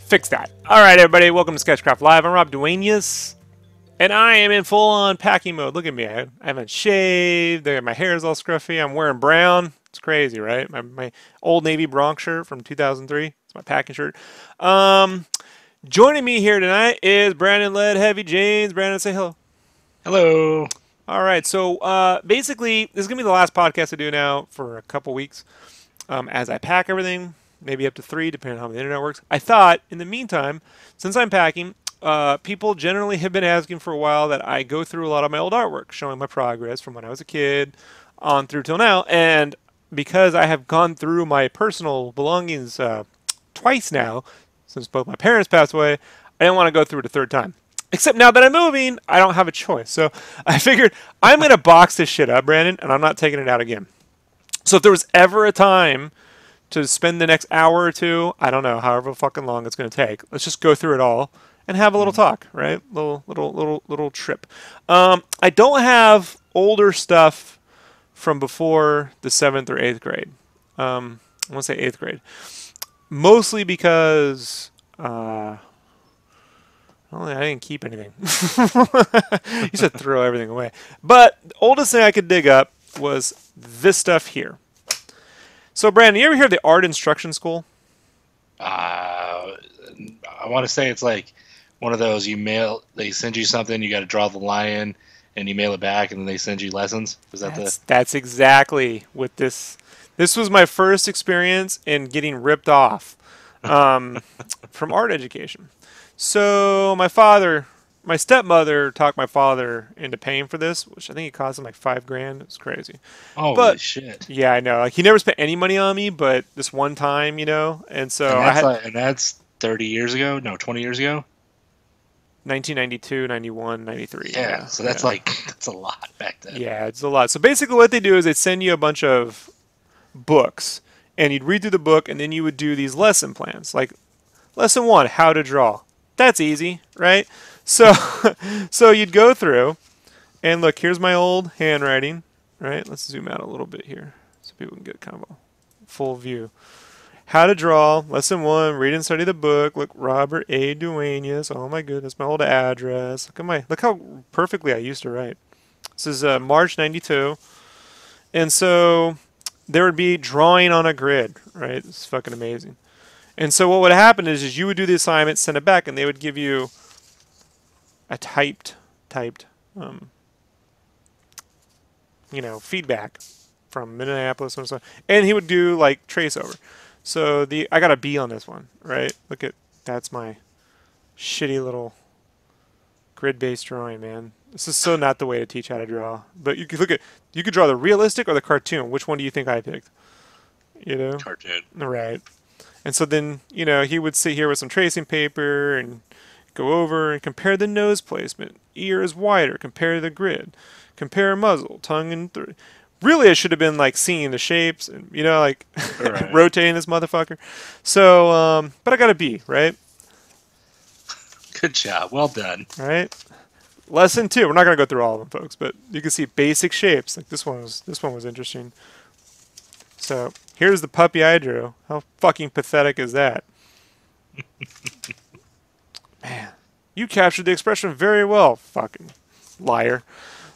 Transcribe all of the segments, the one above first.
Fix that. All right, everybody, welcome to SketchCraft Live. I'm Rob Duenas, and I am in full-on packing mode. Look at me. I haven't shaved. My hair is all scruffy. I'm wearing brown. It's crazy, right? My old Navy Bronx shirt from 2003. It's my packing shirt. Joining me here tonight is Brandon Lead Heavy James. Brandon, say hello. Hello. All right, so basically, this is going to be the last podcast I do now for a couple weeks as I pack everything. Maybe up to 3, depending on how the internet works. I thought, in the meantime, since I'm packing, people generally have been asking for a while that I go through a lot of my old artwork, showing my progress from when I was a kid on through till now. And because I have gone through my personal belongings twice now, since both my parents passed away, I didn't want to go through it a third time. Except now that I'm moving, I don't have a choice. So I figured I'm going to box this shit up, Brandon, and I'm not taking it out again. So if there was ever a time to spend the next hour or two, I don't know, however fucking long it's going to take, let's just go through it all and have a little talk, right? Little trip. I don't have older stuff from before the 7th or 8th grade. I want to say 8th grade. Mostly because I didn't keep anything. I used to throw everything away. But the oldest thing I could dig up was this stuff here. So, Brandon, you ever hear of the Art Instruction School? I want to say it's like one of those they send you something, you got to draw the lion, and you mail it back, and then they send you lessons. Was that That's exactly what this was my first experience in getting ripped off from art education. So, my stepmother talked my father into paying for this, which I think it cost him like $5,000. It's crazy. Holy shit! Yeah, I know. Like he never spent any money on me, but this one time, and so and that's 30 years ago. No, 20 years ago. 1992, 91, 93. Yeah, so that's that's a lot back then. Yeah, it's a lot. So basically, what they do is they send you a bunch of books, and you'd read through the book, and then you would do these lesson plans, like lesson 1, how to draw. That's easy, right? So you'd go through, and look, here's my old handwriting, right? Let's zoom out a little bit here so people can get kind of a full view. How to draw, lesson 1, read and study the book. Look, Robert A. Duenas. Oh my goodness, my old address. Look how perfectly I used to write. This is March 92. And so there would be drawing on a grid, right? It's fucking amazing. And so what would happen is you would do the assignment, send it back, and they would give you a typed feedback from Minneapolis or something. And he would do like trace over. So I got a B on this one, right? That's my shitty little grid-based drawing, man. This is so not the way to teach how to draw. But you could draw the realistic or the cartoon. Which one do you think I picked? Cartoon. Right. And so then, he would sit here with some tracing paper and go over and compare the nose placement. Ear is wider. Compare the grid. Compare muzzle, tongue, and really, I should have been like seeing the shapes and right. Rotating this motherfucker. So, but I got a B, right? Good job. Well done. Right. Lesson 2. We're not gonna go through all of them, folks, but you can see basic shapes. Like this one was interesting. So here's the puppy I drew. How fucking pathetic is that? Man, you captured the expression very well, fucking liar.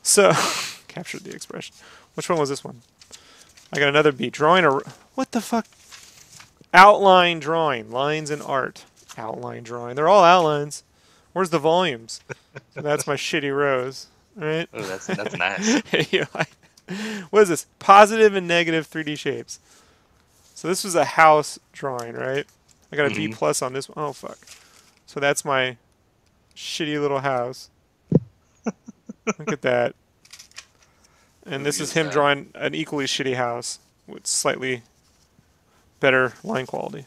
So, captured the expression. Which one was this one? I got another B. Drawing what the fuck? Outline drawing. Lines in art. Outline drawing. They're all outlines. Where's the volumes? That's my shitty rows. Right? Oh, that's nice. What is this? Positive and negative 3D shapes. So this was a house drawing, right? I got a B plus on this one. Oh, fuck. So that's my shitty little house. Look at that. And Who this is gets him that? drawing an equally shitty house with slightly better line quality.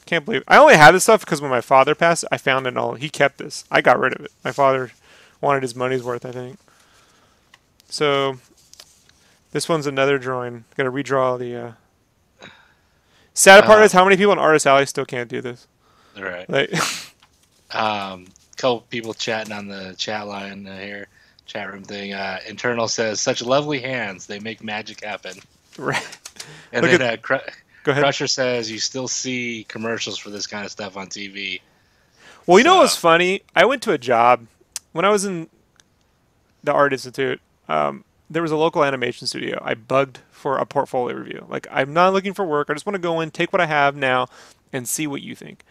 Can't believe I only had this stuff because when my father passed, I found it all. He kept this. I got rid of it. My father wanted his money's worth, I think. So this one's another drawing. Got to redraw the. Sad part is how many people in Artist Alley still can't do this. Right. Like, Couple people chatting on the chat line here, chat room thing. Internal says, "Such lovely hands, they make magic happen." right. And Look then Go ahead. Crusher says, "You still see commercials for this kind of stuff on TV." Well, you know what's funny? I went to a job when I was in the Art Institute. There was a local animation studio. I bugged for a portfolio review. Like, I'm not looking for work. I just want to go in, take what I have now, and see what you think.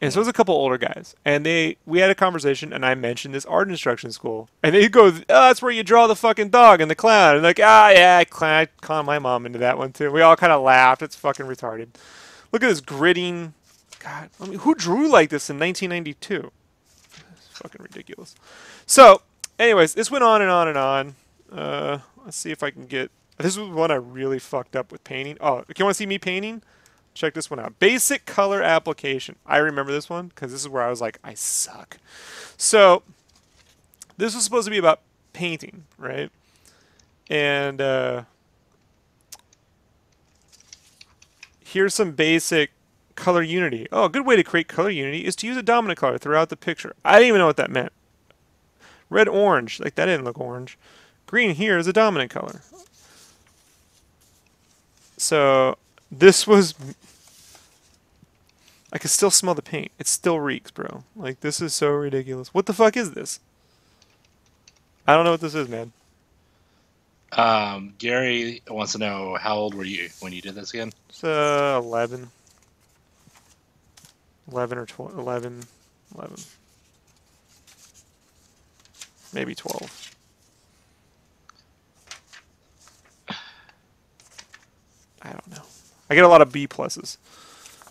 And so it was a couple older guys, and we had a conversation, and I mentioned this art instruction school, and they go, "Oh, that's where you draw the fucking dog and the clown." And like, yeah, I conned my mom into that one too. We all kind of laughed. It's fucking retarded. Look at this gritting. God, I mean, who drew like this in 1992? It's fucking ridiculous. So, anyways, this went on and on and on. Let's see if I can get. This was one I really fucked up with painting. Oh, you want to see me painting? Check this one out. Basic color application. I remember this one because this is where I was like, I suck. So, this was supposed to be about painting, right? And here's some basic color unity. Oh, a good way to create color unity is to use a dominant color throughout the picture. I didn't even know what that meant. Red, orange. Like, that didn't look orange. Green here is a dominant color. So, this was... I can still smell the paint. It still reeks, bro. Like, this is so ridiculous. What the fuck is this? I don't know what this is, man. Gary wants to know, how old were you when you did this again? It's 11. 11 or 12. 11. Maybe 12. I don't know. I get a lot of B pluses.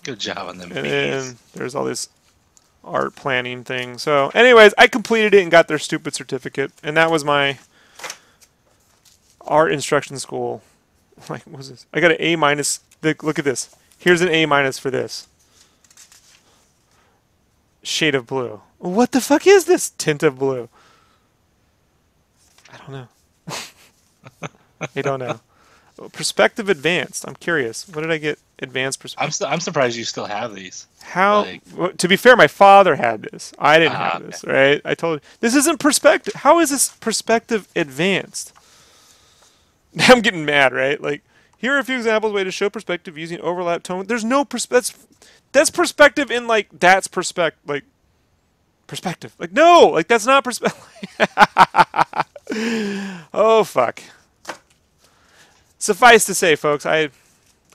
Good job on them. And then there's all this art planning thing. So, anyways, I completed it and got their stupid certificate. And that was my art instruction school. Like, what was this? I got an A minus. Look at this. Here's an A minus for this. Shade of blue. What the fuck is this tint of blue? I don't know. I don't know. Perspective advanced. I'm curious. What did I get? Advanced perspective. I'm surprised you still have these. How? Like, Well, to be fair, my father had this. I didn't have this, right? I told you this isn't perspective. How is this perspective advanced? I'm getting mad, right? Like, here are a few examples of way to show perspective using overlap tone. There's no perspective. That's perspective in like that's perspective. Like perspective. Like no, like that's not perspective. Oh fuck. Suffice to say, folks, I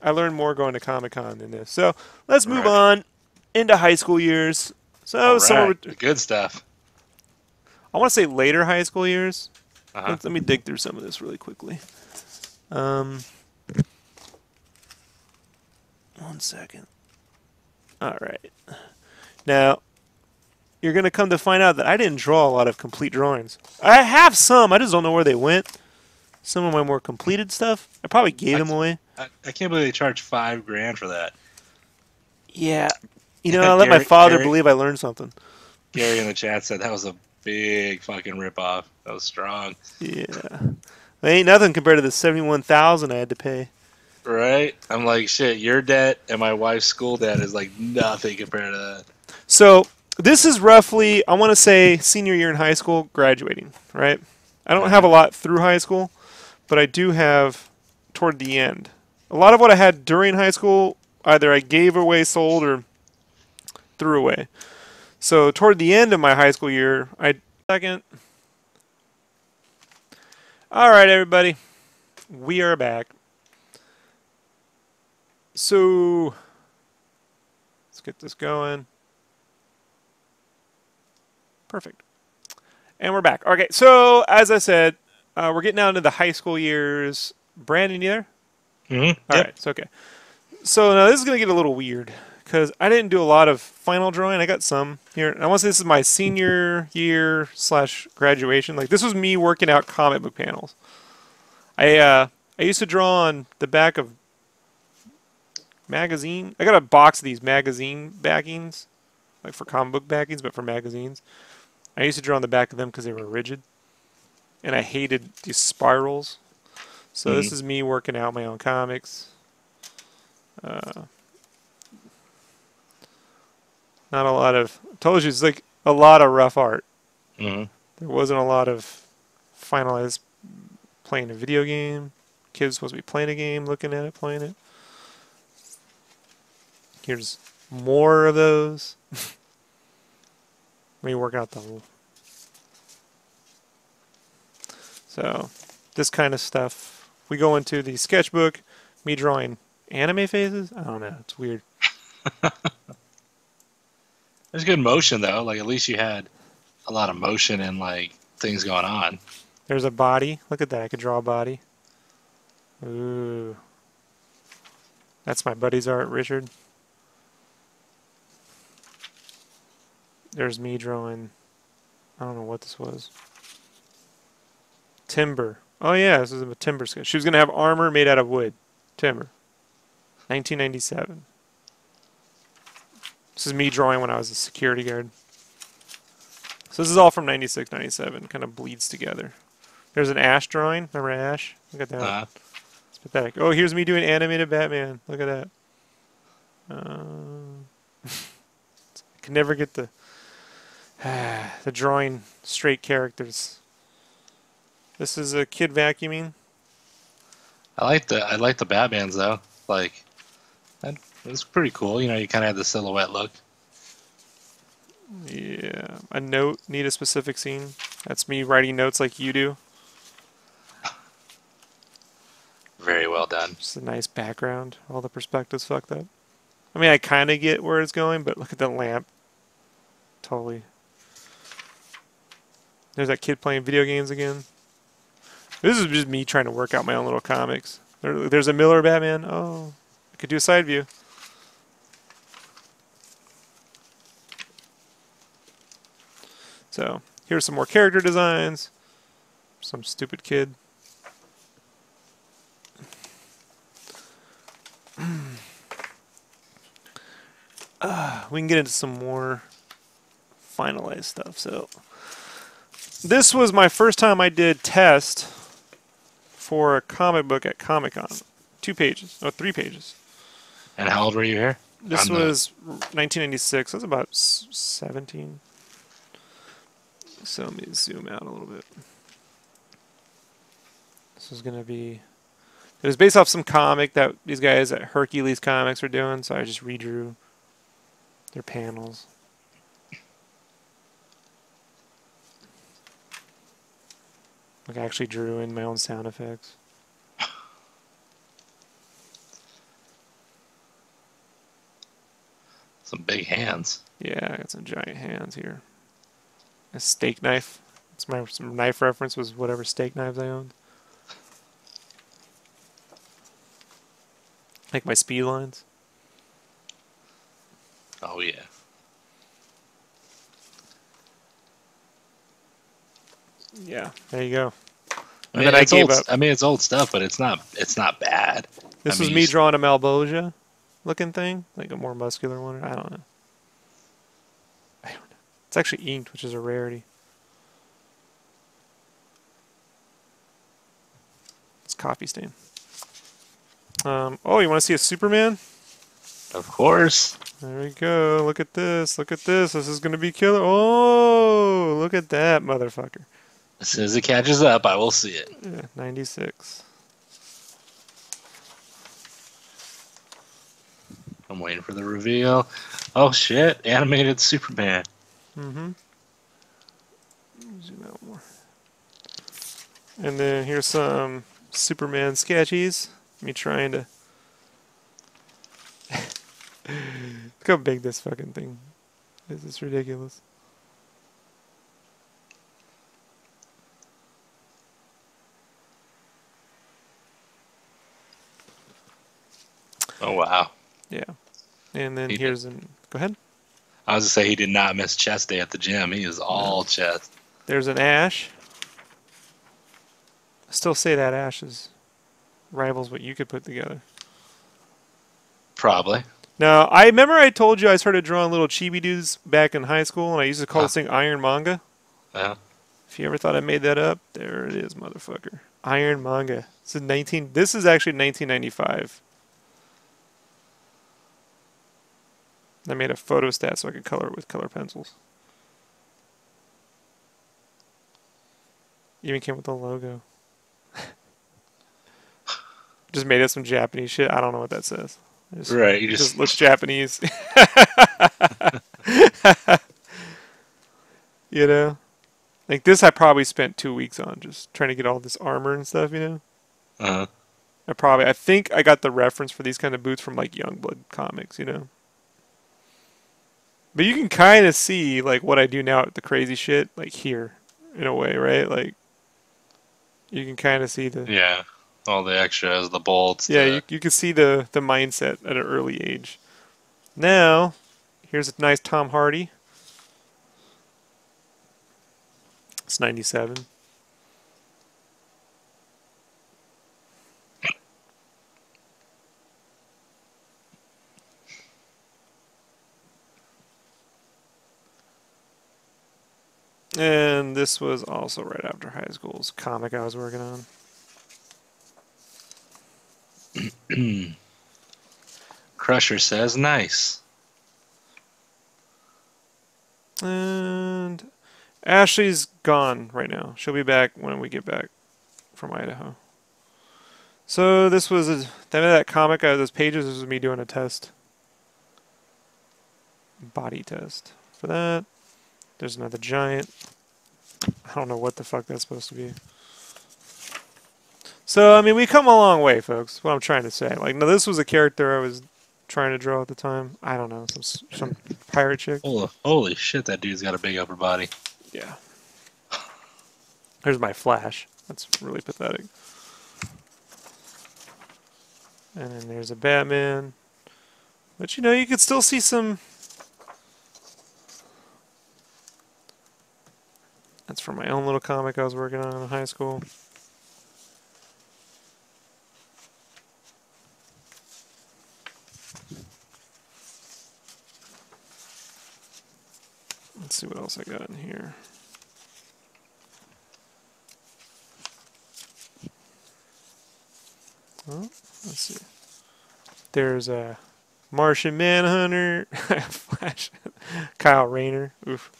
learned more going to Comic-Con than this. So let's move on into high school years. So somewhere the good stuff. I want to say later high school years. Let me dig through some of this really quickly. 1 second. All right. Now, you're going to come to find out that I didn't draw a lot of complete drawings. I have some. I just don't know where they went. Some of my more completed stuff, I probably gave them away. I can't believe they charged $5,000 for that. Yeah. You know, I let my father believe I learned something. Gary in the chat said that was a big fucking ripoff. That was strong. Yeah. It ain't nothing compared to the $71,000 I had to pay. Right? I'm like, shit, your debt and my wife's school debt is like nothing compared to that. So this is roughly, I want to say, senior year in high school, graduating, right? I don't have a lot through high school, but I do have toward the end. A lot of what I had during high school, either I gave away, sold, or threw away. So toward the end of my high school year, second. All right, everybody. We are back. So let's get this going. Perfect. And we're back. Okay, so as I said, we're getting down to the high school years. Brandon, you there? Mm-hmm. All right, it's okay. So now this is going to get a little weird because I didn't do a lot of final drawing. I got some here. I want to say this is my senior year / graduation. Like this was me working out comic book panels. I used to draw on the back of magazine. I got a box of these magazine backings, like for comic book backings, but for magazines. I used to draw on the back of them because they were rigid, and I hated these spirals. So this is me working out my own comics. Not a lot of. I told you it's like a lot of rough art. Mm-hmm. There wasn't a lot of finalized playing a video game. Kids supposed to be playing a game, looking at it, playing it. Here's more of those. Let me work out the whole. So, this kind of stuff. We go into the sketchbook, me drawing anime faces. I don't know, it's weird. There's good motion though. Like at least you had a lot of motion and like things going on. There's a body. Look at that. I could draw a body. Ooh. That's my buddy's art, Richard. There's me drawing. I don't know what this was. Timber. Oh yeah, this is a timber sketch. She was going to have armor made out of wood. Timber. 1997. This is me drawing when I was a security guard. So this is all from 96, 97. Kind of bleeds together. There's an Ash drawing. Remember Ash? Look at that. It's pathetic. Oh, here's me doing animated Batman. Look at that. I can never get the drawing straight characters. This is a kid vacuuming. I like the Batmans though. Like it's pretty cool. You know, you kind of have the silhouette look. Yeah. A note. Need a specific scene. That's me writing notes like you do. Very well done. Just a nice background. All the perspectives fucked up. I mean, I kind of get where it's going, but look at the lamp. Totally. There's that kid playing video games again. This is just me trying to work out my own little comics. There's a Miller Batman. Oh, I could do a side view. So, here's some more character designs. Some stupid kid. We can get into some more finalized stuff. So, this was my first time I did test for a comic book at Comic-Con. 2 pages. Oh, 3 pages. And how old were you here? This was 1996. I was about 17. So let me zoom out a little bit. This is going to be... It was based off some comic that these guys at Hercules Comics were doing, so I just redrew their panels. Like I actually drew in my own sound effects. Some big hands. Yeah, I got some giant hands here. A steak knife. It's my some knife reference was whatever steak knives I owned. Like my speed lines. Oh yeah. Yeah, there you go. I mean, then I it's gave old, up. I mean, it's old stuff, but it's not bad. This I was mean, me drawing a Malboja looking thing, like a more muscular one. I don't know. It's actually inked, which is a rarity. It's coffee stain. Oh, you want to see a Superman? Of course. There we go. Look at this. Look at this. This is going to be killer. Oh, look at that motherfucker. As soon as it catches up, I will see it. Yeah, 96. I'm waiting for the reveal. Oh shit! Animated Superman. Mm-hmm. Zoom out more. And then here's some Superman sketchies. Me trying to... Look how big this fucking thing is. It's ridiculous. Oh wow. Yeah. And then He did. here's an... Go ahead. I was to say he did not miss chest day at the gym. He is No. all chest. There's an Ash. I still say that Ash is rivals what you could put together. Probably. Now, I remember I told you I started drawing little chibi dudes back in high school, and I used to call Huh. this thing Iron Manga. Yeah. If you ever thought I made that up, there it is, motherfucker. Iron Manga. This is actually 1995. I made a photostat so I could color it with color pencils. Even came with a logo. Just made it some Japanese shit. I don't know what that says. Right. It just looks Japanese. You know? Like this I probably spent 2 weeks on, just trying to get all this armor and stuff, you know? Uh-huh. I think I got the reference for these kind of boots from like Youngblood comics, you know? But you can kind of see like what I do now with the crazy shit, like here, in a way, right? Like you can kind of see the Yeah. All the extras, the bolts. yeah, you can see the mindset at an early age. Now, here's a nice Tom Hardy. It's 97. And this was also right after high school's comic I was working on. Crusher says nice. And Ashley's gone right now. She'll be back when we get back from Idaho. So this was that comic. Those pages. This was me doing a test, body test for that. There's another giant. I don't know what the fuck that's supposed to be. So I mean, we come a long way, folks. What I'm trying to say. Like, no, this was a character I was trying to draw at the time. I don't know, some pirate chick. Holy shit, that dude's got a big upper body. Yeah. There's my Flash. That's really pathetic. And then there's a Batman. But you know, you could still see some... That's from my own little comic I was working on in high school. Let's see what else I got in here. Well, let's see. There's a Martian Manhunter, Flash, Kyle Rayner. Oof,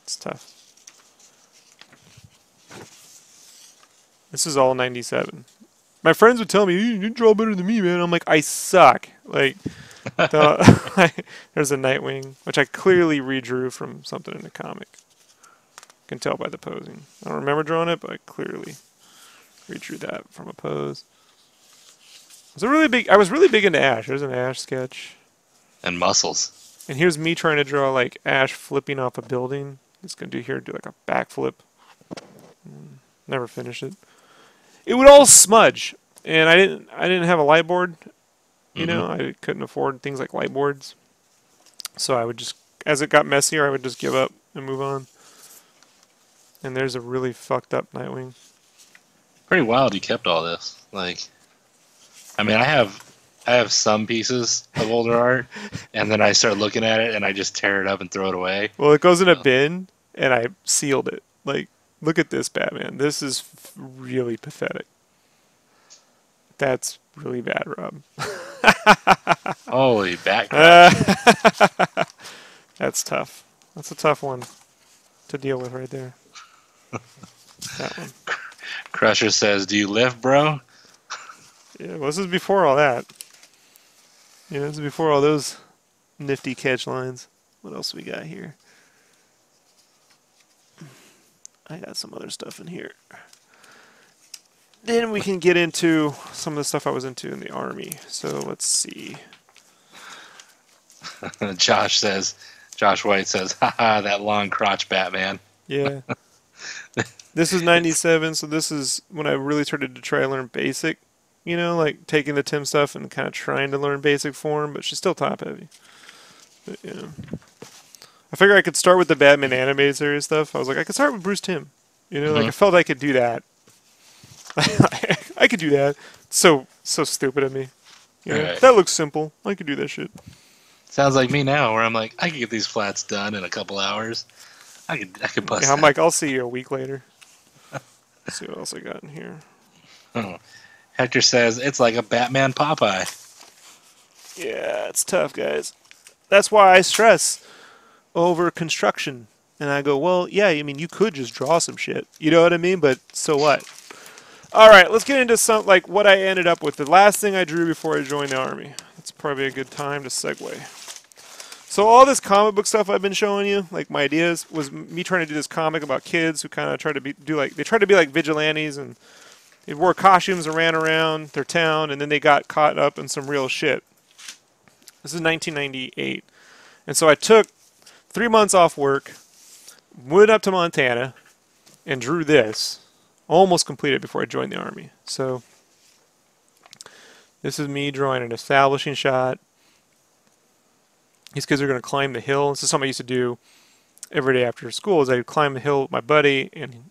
it's tough. This is all 97. My friends would tell me, "You draw better than me, man." I'm like, I suck. Like, there's a Nightwing, which I clearly redrew from something in the comic. You can tell by the posing. I don't remember drawing it, but I clearly redrew that from a pose. I was really big into Ash. There's an Ash sketch. And muscles. And here's me trying to draw like Ash flipping off a building. He's gonna do like a backflip. Never finished it. It would all smudge, and I didn't have a light board. You know, I couldn't afford things like light boards. So I would just, as it got messier, I would just give up and move on. And there's a really fucked up Nightwing. Pretty wild you kept all this. Like, I mean, I have some pieces of older art, and then I start looking at it, and I just tear it up and throw it away. Well, it goes in a bin, and I sealed it. Like, look at this, Batman. This is really pathetic. That's really bad, Rob. Holy back. That's tough. That's a tough one to deal with right there. That one. Crusher says, "Do you lift, bro?" Yeah, well, this is before all that. You know, this is before all those nifty catch lines. What else we got here? I got some other stuff in here. Then we can get into some of the stuff I was into in the Army. So let's see. Josh White says, "Haha, that long crotch Batman." Yeah. This is 97, so this is when I really started to try to learn basic. You know, like taking the Tim stuff and kind of trying to learn basic form, but she's still top heavy. But, yeah. I figured I could start with the Batman animated series stuff. I was like, I could start with Bruce Timm. You know, like I felt I could do that. I could do that. So stupid of me. You know, Right. that looks simple. I could do that shit. Sounds like me now, where I'm like, I could get these flats done in a couple hours. I could bust Yeah, I'm that. like, I'll see you a week later. Let's see what else I got in here. Oh. Hector says it's like a Batman Popeye. Yeah, it's tough, guys. That's why I stress over construction. And I go, well, yeah, I mean, you could just draw some shit. You know what I mean? But so what? All right, let's get into some, like, what I ended up with. The last thing I drew before I joined the Army. That's probably a good time to segue. So all this comic book stuff I've been showing you, like my ideas, was me trying to do this comic about kids who kind of tried to be like vigilantes, and they wore costumes and ran around their town, and then they got caught up in some real shit. This is 1998. And so I took 3 months off work, went up to Montana, and drew this. Almost completed before I joined the Army. So this is me drawing an establishing shot. These kids are going to climb the hill. This is something I used to do every day after school. Is I'd climb the hill with my buddy, and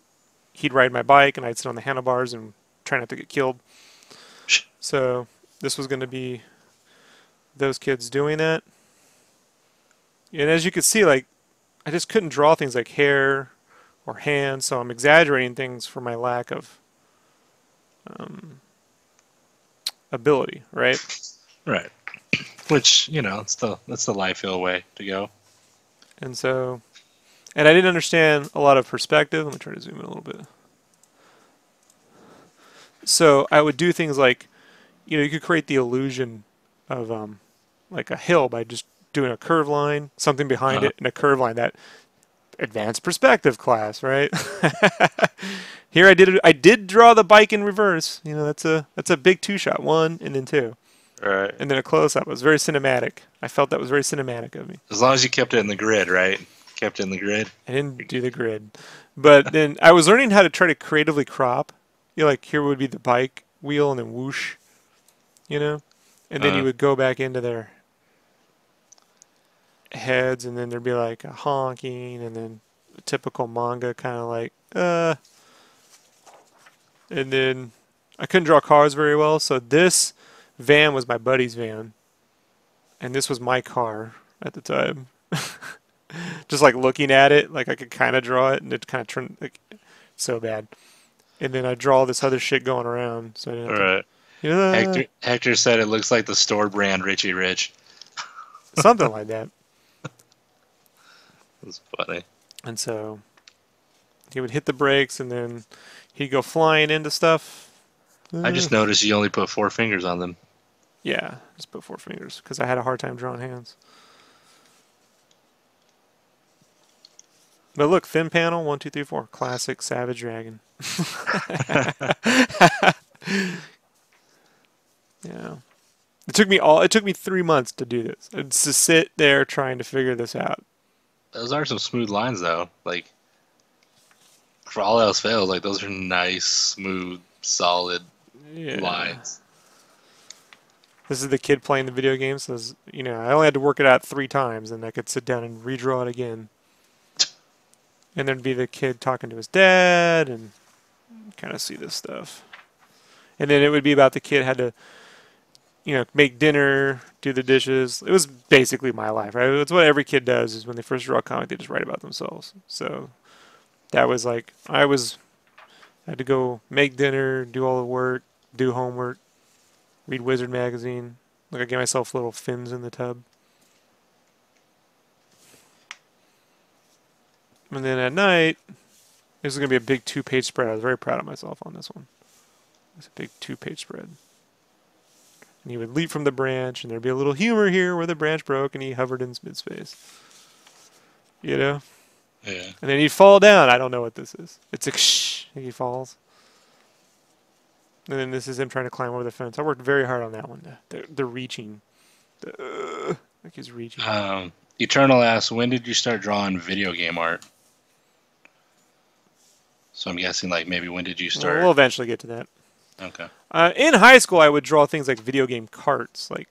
he'd ride my bike, and I'd sit on the handlebars and try not to get killed. So this was going to be those kids doing that. And as you can see, like, I just couldn't draw things like hair or hands, so I'm exaggerating things for my lack of ability, right? Right. Which, you know, that's the life-ill way to go. And so, and I didn't understand a lot of perspective. Let me try to zoom in a little bit. So I would do things like, you know, you could create the illusion of like a hill by just doing a curved line, something behind it, and a curved line. That advanced perspective class, right? Here I did draw the bike in reverse. You know, that's a big two-shot, one and then two. Right. And then a close-up. It was very cinematic. I felt that was very cinematic of me. As long as you kept it in the grid, right? Kept it in the grid. I didn't do the grid. But then I was learning how to try to creatively crop. You know, like here would be the bike wheel and then whoosh, you know? And then you would go back into their heads, and then there'd be like a honking, and then a typical manga kind of like, And then I couldn't draw cars very well, so this van was my buddy's van, and this was my car at the time. Just like looking at it, like I could kind of draw it, and it kind of turned like so bad. And then I draw this other shit going around, so I didn't. Right. Yeah. Hector said it looks like the store brand Richie Rich. Something like that. That's funny. And so he would hit the brakes, and then he'd go flying into stuff. I just noticed you only put 4 fingers on them. Yeah, just put 4 fingers because I had a hard time drawing hands. But look, thin panel, 1, 2, 3, 4, classic Savage Dragon. Yeah, it took me 3 months to do this. It's to sit there trying to figure this out. Those are some smooth lines, though. Like, for all else fails, like those are nice, smooth, solid lines. This is the kid playing the video game. So, you know, I only had to work it out 3 times, and I could sit down and redraw it again. And there'd be the kid talking to his dad, and kind of see this stuff. And then it would be about the kid had to, you know, make dinner, do the dishes. It was basically my life, right? It's what every kid does is when they first draw a comic, they just write about themselves. So that was like, I had to go make dinner, do all the work, do homework, read Wizard magazine. Like I gave myself little fins in the tub. And then at night, this is going to be a big 2-page spread. I was very proud of myself on this one. It's a big 2-page spread. And he would leap from the branch, and there'd be a little humor here where the branch broke, and he hovered in mid-space. You know? Yeah. And then he'd fall down. I don't know what this is. It's like, shh, and he falls. And then this is him trying to climb over the fence. I worked very hard on that one. The reaching. Like he's reaching. Eternal asks, when did you start drawing video game art? So I'm guessing, like, maybe when did you start? We'll eventually get to that. Okay. In high school, I would draw things like video game carts, like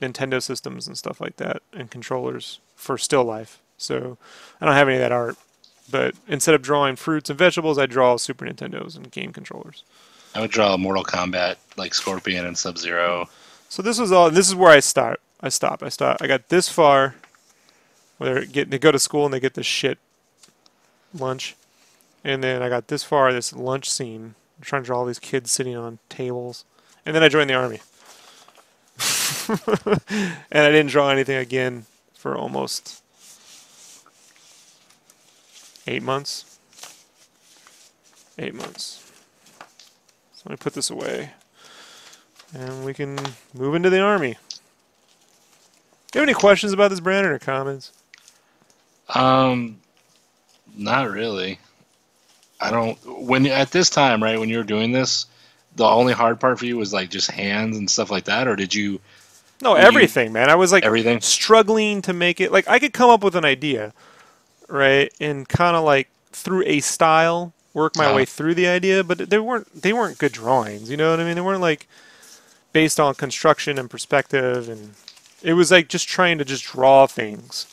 Nintendo systems and stuff like that, and controllers for still life. So I don't have any of that art. But instead of drawing fruits and vegetables, I draw Super Nintendos and game controllers. I would draw Mortal Kombat, like Scorpion and Sub-Zero. So this was all. This is where I start. I stop. I got this far. Where they go to school and they get this shit lunch, and then I got this far. This lunch scene. I'm trying to draw all these kids sitting on tables, and then I joined the army. And I didn't draw anything again for almost 8 months. 8 months. So let me put this away. And we can move into the army. Do you have any questions about this, Brandon, or comments? Not really. I don't. When at this time, right, when you were doing this, the only hard part for you was like just hands and stuff like that, or did you? No, everything, man. I was like everything struggling to make it. Like I could come up with an idea, right, and kind of like through a style work my way through the idea, but they weren't good drawings. You know what I mean? They weren't like based on construction and perspective, and it was like just trying to just draw things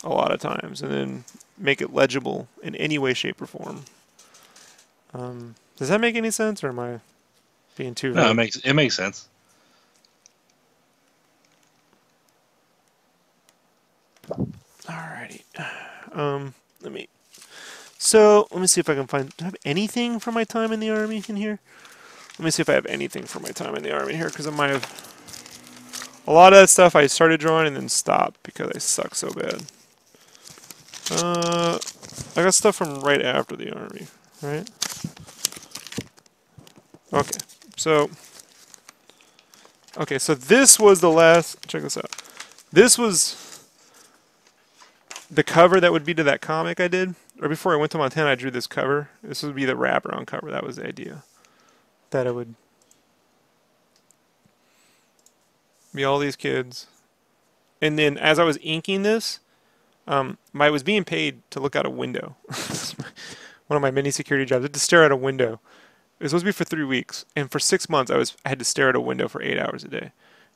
a lot of times and then make it legible in any way, shape, or form. Does that make any sense, or am I being too? No, it makes sense. Alrighty. Let me see if I can find. Do I have anything from my time in the army in here? Let me see if I have anything from my time in the army here, because I might have. A lot of that stuff I started drawing and then stopped because I suck so bad. I got stuff from right after the army, right? Okay, so this was the last. Check this out. This was the cover that would be to that comic I did. Right before I went to Montana, I drew this cover. This would be the wraparound cover. That was the idea. That it would be all these kids. And then as I was inking this, I was being paid to look out a window. One of my many security jobs. I had to stare out a window. It was supposed to be for 3 weeks. And for 6 months, I had to stare at a window for 8 hours a day. And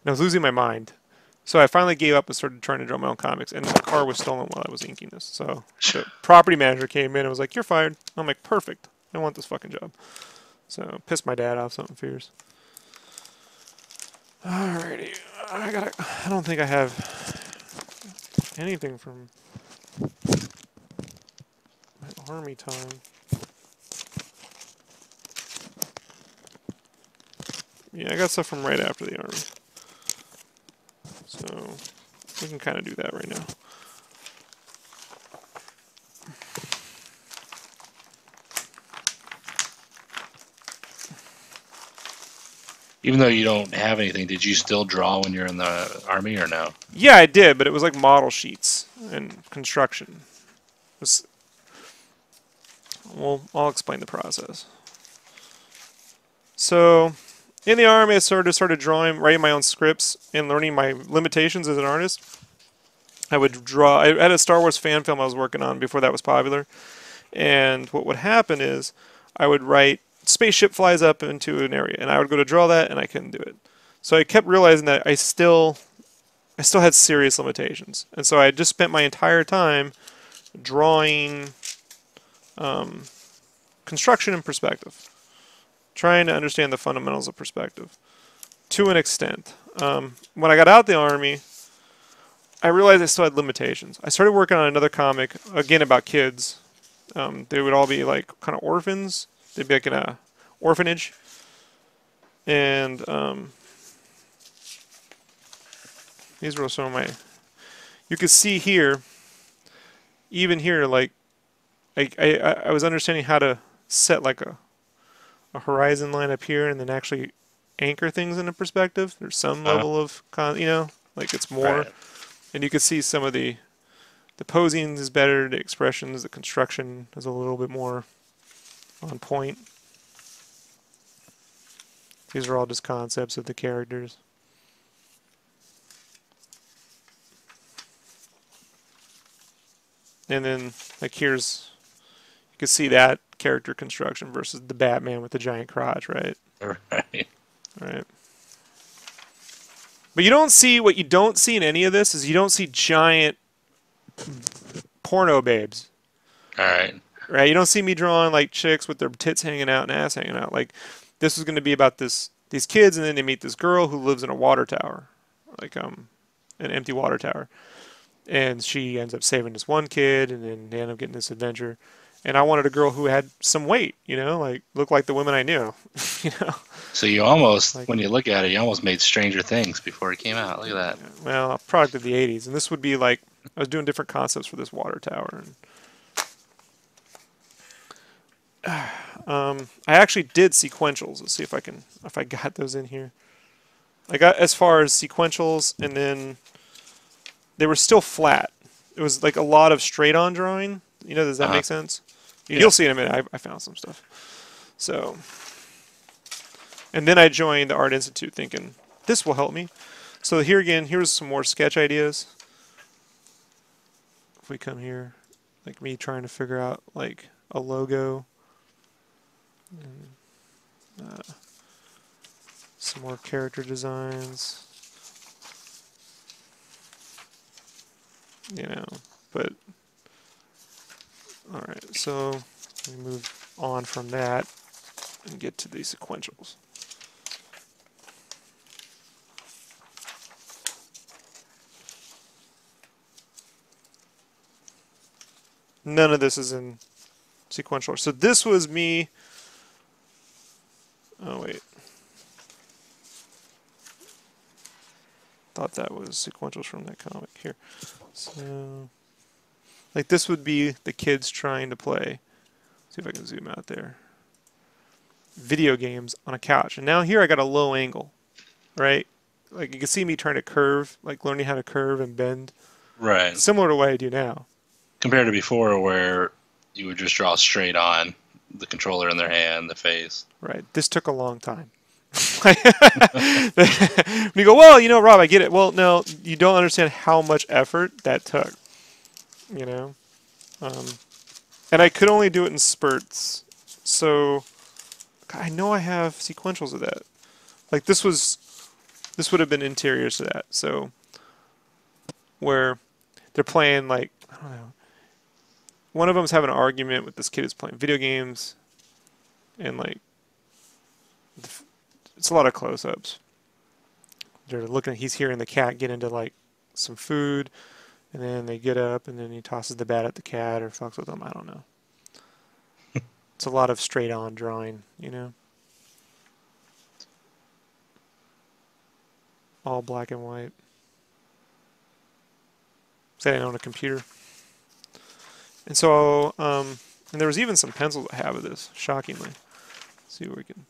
I was losing my mind. So I finally gave up and started trying to draw my own comics. And the car was stolen while I was inking this. So the property manager came in and was like, "You're fired." I'm like, "Perfect. I want this fucking job." So pissed my dad off, something fierce. Alrighty. I don't think I have anything from my army time. Yeah, I got stuff from right after the army. So we can kind of do that right now. Even though you don't have anything, did you still draw when you're in the army or no? Yeah, I did, but it was like model sheets and construction. Well, I'll explain the process. So, in the army, I started drawing, writing my own scripts, and learning my limitations as an artist. I would draw. I had a Star Wars fan film I was working on before that was popular, and what would happen is I would write spaceship flies up into an area, and I would go to draw that, and I couldn't do it. So I kept realizing that I still had serious limitations, and so I just spent my entire time drawing construction and perspective, trying to understand the fundamentals of perspective to an extent. When I got out the army, I realized I still had limitations. I started working on another comic, again about kids. They would all be like kind of orphans. They'd be like in a orphanage. And these were some of my... You could see here, even here, like I was understanding how to set like a horizon line up here and then actually anchor things into perspective. There's some level of, like it's more. Right. And you can see some of the posing is better, the expressions, the construction is a little bit more on point. These are all just concepts of the characters. And then, like here's, you can see that character construction versus the Batman with the giant crotch, right? Right. Right. But you don't see what you don't see in any of this is you don't see giant porno babes. All right. Right? You don't see me drawing like chicks with their tits hanging out and ass hanging out. Like this is going to be about these kids, and then they meet this girl who lives in a water tower, like an empty water tower, and she ends up saving this one kid, and then they end up getting this adventure. And I wanted a girl who had some weight, you know, like looked like the women I knew, you know. So you almost, Like, when you look at it, you almost made Stranger Things before it came out. Look at that. well, a product of the '80s, and this would be like I was doing different concepts for this water tower. And, I actually did sequentials. Let's see if I got those in here. I got as far as sequentials, and then they were still flat. It was like a lot of straight-on drawing. You know, does that make sense? Yeah. You'll see in a minute. I found some stuff. So, and then I joined the Art Institute thinking, this will help me. So here again, here's some more sketch ideas. If we come here, like me trying to figure out like a logo. And, some more character designs. You know, but all right, so we move on from that and get to these sequentials. None of this is in sequential. So this was me. Oh wait, thought that was sequentials from that comic here. So. Like this would be the kids trying to play. See if I can zoom out there. Video games on a couch. And now here I got a low angle, right? Like you can see me trying to curve, like learning how to curve and bend. Right. Similar to what I do now. Compared to before where you would just draw straight on, the controller in their hand, the face. Right. This took a long time. When you go, well, you know, Rob, I get it. Well, no, you don't understand how much effort that took. You know, and I could only do it in spurts. So I know I have sequentials of that. Like this would have been interiors to that. So where they're playing like I don't know, one of them's having an argument with this kid who's playing video games, and like it's a lot of close-ups. They're looking. He's hearing the cat get into like some food. And then they get up, and then he tosses the bat at the cat or fucks with them. I don't know. It's a lot of straight-on drawing, you know? All black and white. So I didn't own a computer. And so, and there was even some pencils I have of this, shockingly. Let's see where we can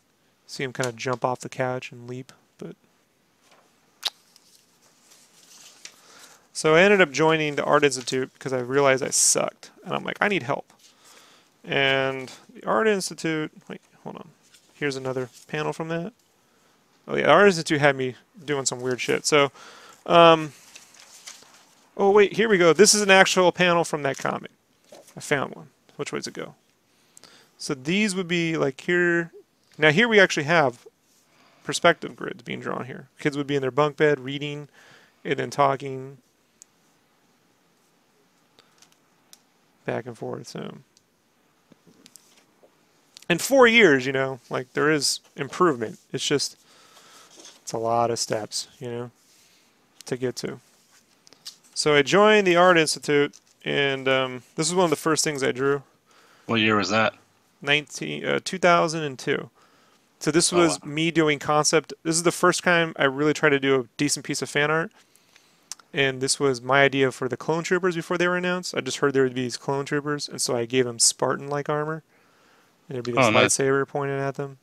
see him kind of jump off the couch and leap, but... So I ended up joining the Art Institute because I realized I sucked. And I'm like, I need help. And the Art Institute... Wait, hold on. Here's another panel from that. Oh, yeah, the Art Institute had me doing some weird shit. So, oh, wait, here we go. This is an actual panel from that comic. I found one. Which way does it go? So these would be like here... Now here we actually have perspective grids being drawn here. Kids would be in their bunk bed reading and then talking... back and forth. So in 4 years, you know, like there is improvement. It's just it's a lot of steps, you know, to get to. So I joined the Art Institute, and this is one of the first things I drew. What year was that? 2002. So this was me doing concept. This is the first time I really tried to do a decent piece of fan art. And this was my idea for the clone troopers before they were announced. I just heard there would be these clone troopers, and so I gave them Spartan-like armor. And there'd be this lightsaber pointed at them.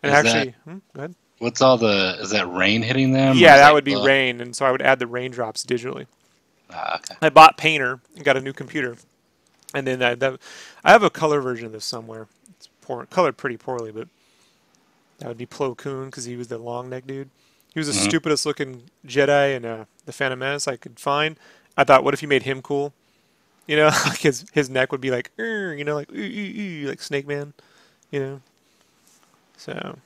And actually, go ahead. What's all the... Is that rain hitting them? Yeah, that would be rain, and so I would add the raindrops digitally. Okay. I bought Painter and got a new computer. And then I have a color version of this somewhere. It's colored pretty poorly, but that would be Plo Koon because he was the long neck dude. He was the stupidest looking Jedi in the Phantom Menace I could find. I thought, what if you made him cool? You know, like his neck would be like, you know, like Snake Man, you know. So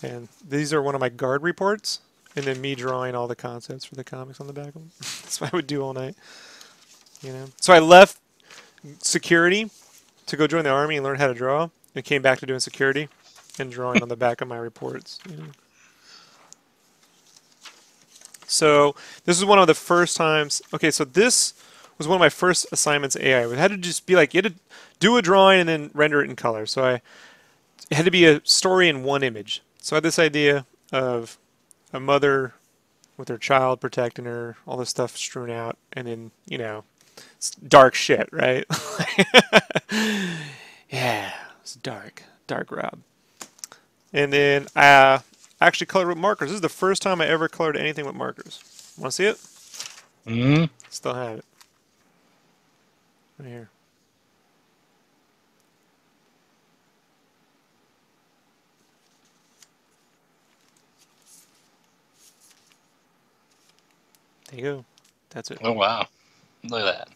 And these are one of my guard reports, and then me drawing all the concepts for the comics on the back of them. That's what I would do all night. You know. So I left security to go join the army and learn how to draw, and came back to doing security and drawing on the back of my reports. You know. So this is one of the first times. Okay, so this was one of my first assignments at AI. It had to just be like you had to do a drawing and then render it in color. So it had to be a story in one image. So I had this idea of a mother with her child protecting her, all this stuff strewn out, and then it's dark shit, right? Yeah, it's dark Rob. And then I actually colored with markers. This is the first time I ever colored anything with markers. Want to see it? Mm-hmm. Still have it. Right here. There you go. That's it. Oh wow! Look at that.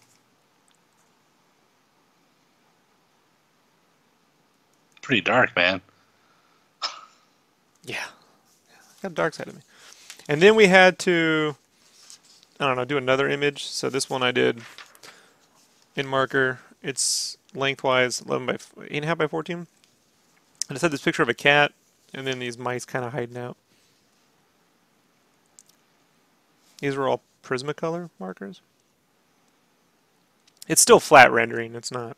Pretty dark, man. Yeah. Got a dark side of me. And then we had to, I don't know, do another image. So this one I did in marker. It's lengthwise 11 by 8.5 by 14. I just had this picture of a cat, and then these mice kind of hiding out. These were all Prismacolor markers. It's still flat rendering. It's not,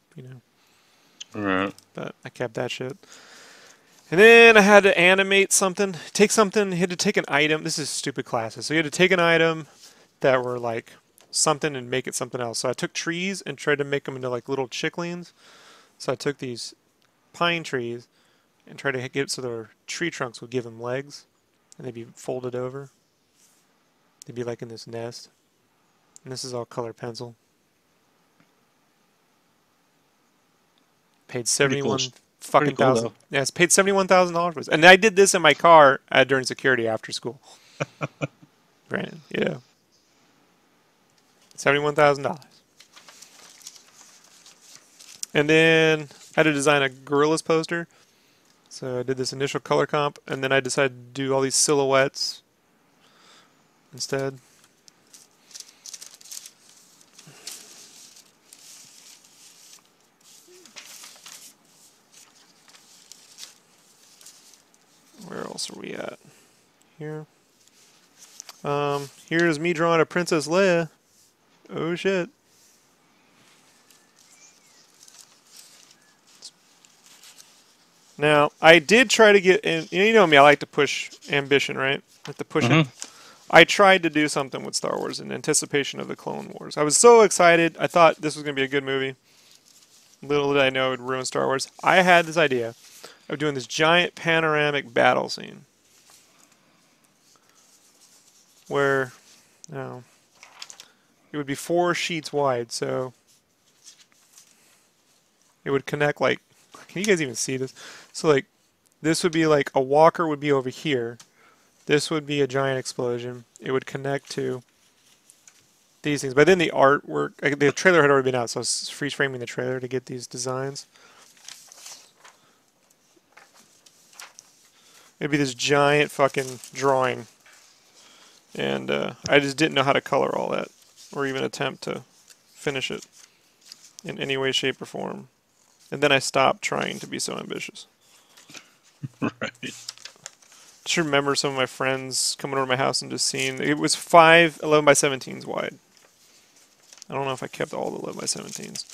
Right. But I kept that shit. And then I had to animate something. Take something. You had to take an item. This is stupid classes. So you had to take an item that were like something and make it something else. So I took trees and tried to make them into like little chicklings. So I took these pine trees and tried to get it so the tree trunks would give them legs, and they'd be folded over. They'd be like in this nest. And this is all color pencil. Paid Pretty cool. 71 fucking cool, thousand. though. Yeah, it's paid $71,000. And I did this in my car during security after school. Brandon, yeah. $71,000. And then I had to design a Gorillas poster. So I did this initial color comp, and then I decided to do all these silhouettes instead. Where else are we at? Here. Here's me drawing a Princess Leia. Oh shit. Now, I did try to get in. You know me, I like to push ambition, right? I like to push it. I tried to do something with Star Wars in anticipation of the Clone Wars. I was so excited. I thought this was going to be a good movie. Little did I know it would ruin Star Wars. I had this idea of doing this giant panoramic battle scene where it would be 4 sheets wide, so it would connect like, can you guys even see this? So like this would be like a walker would be over here. This would be a giant explosion. It would connect to these things. But then the artwork, the trailer had already been out, so I was freeze framing the trailer to get these designs. It'd be this giant fucking drawing. And I just didn't know how to color all that, or even attempt to finish it in any way, shape, or form. And then I stopped trying to be so ambitious. Right. Just remember some of my friends coming over to my house and just seeing, it was 5 11 by 17s wide. I don't know if I kept all the 11 by 17s.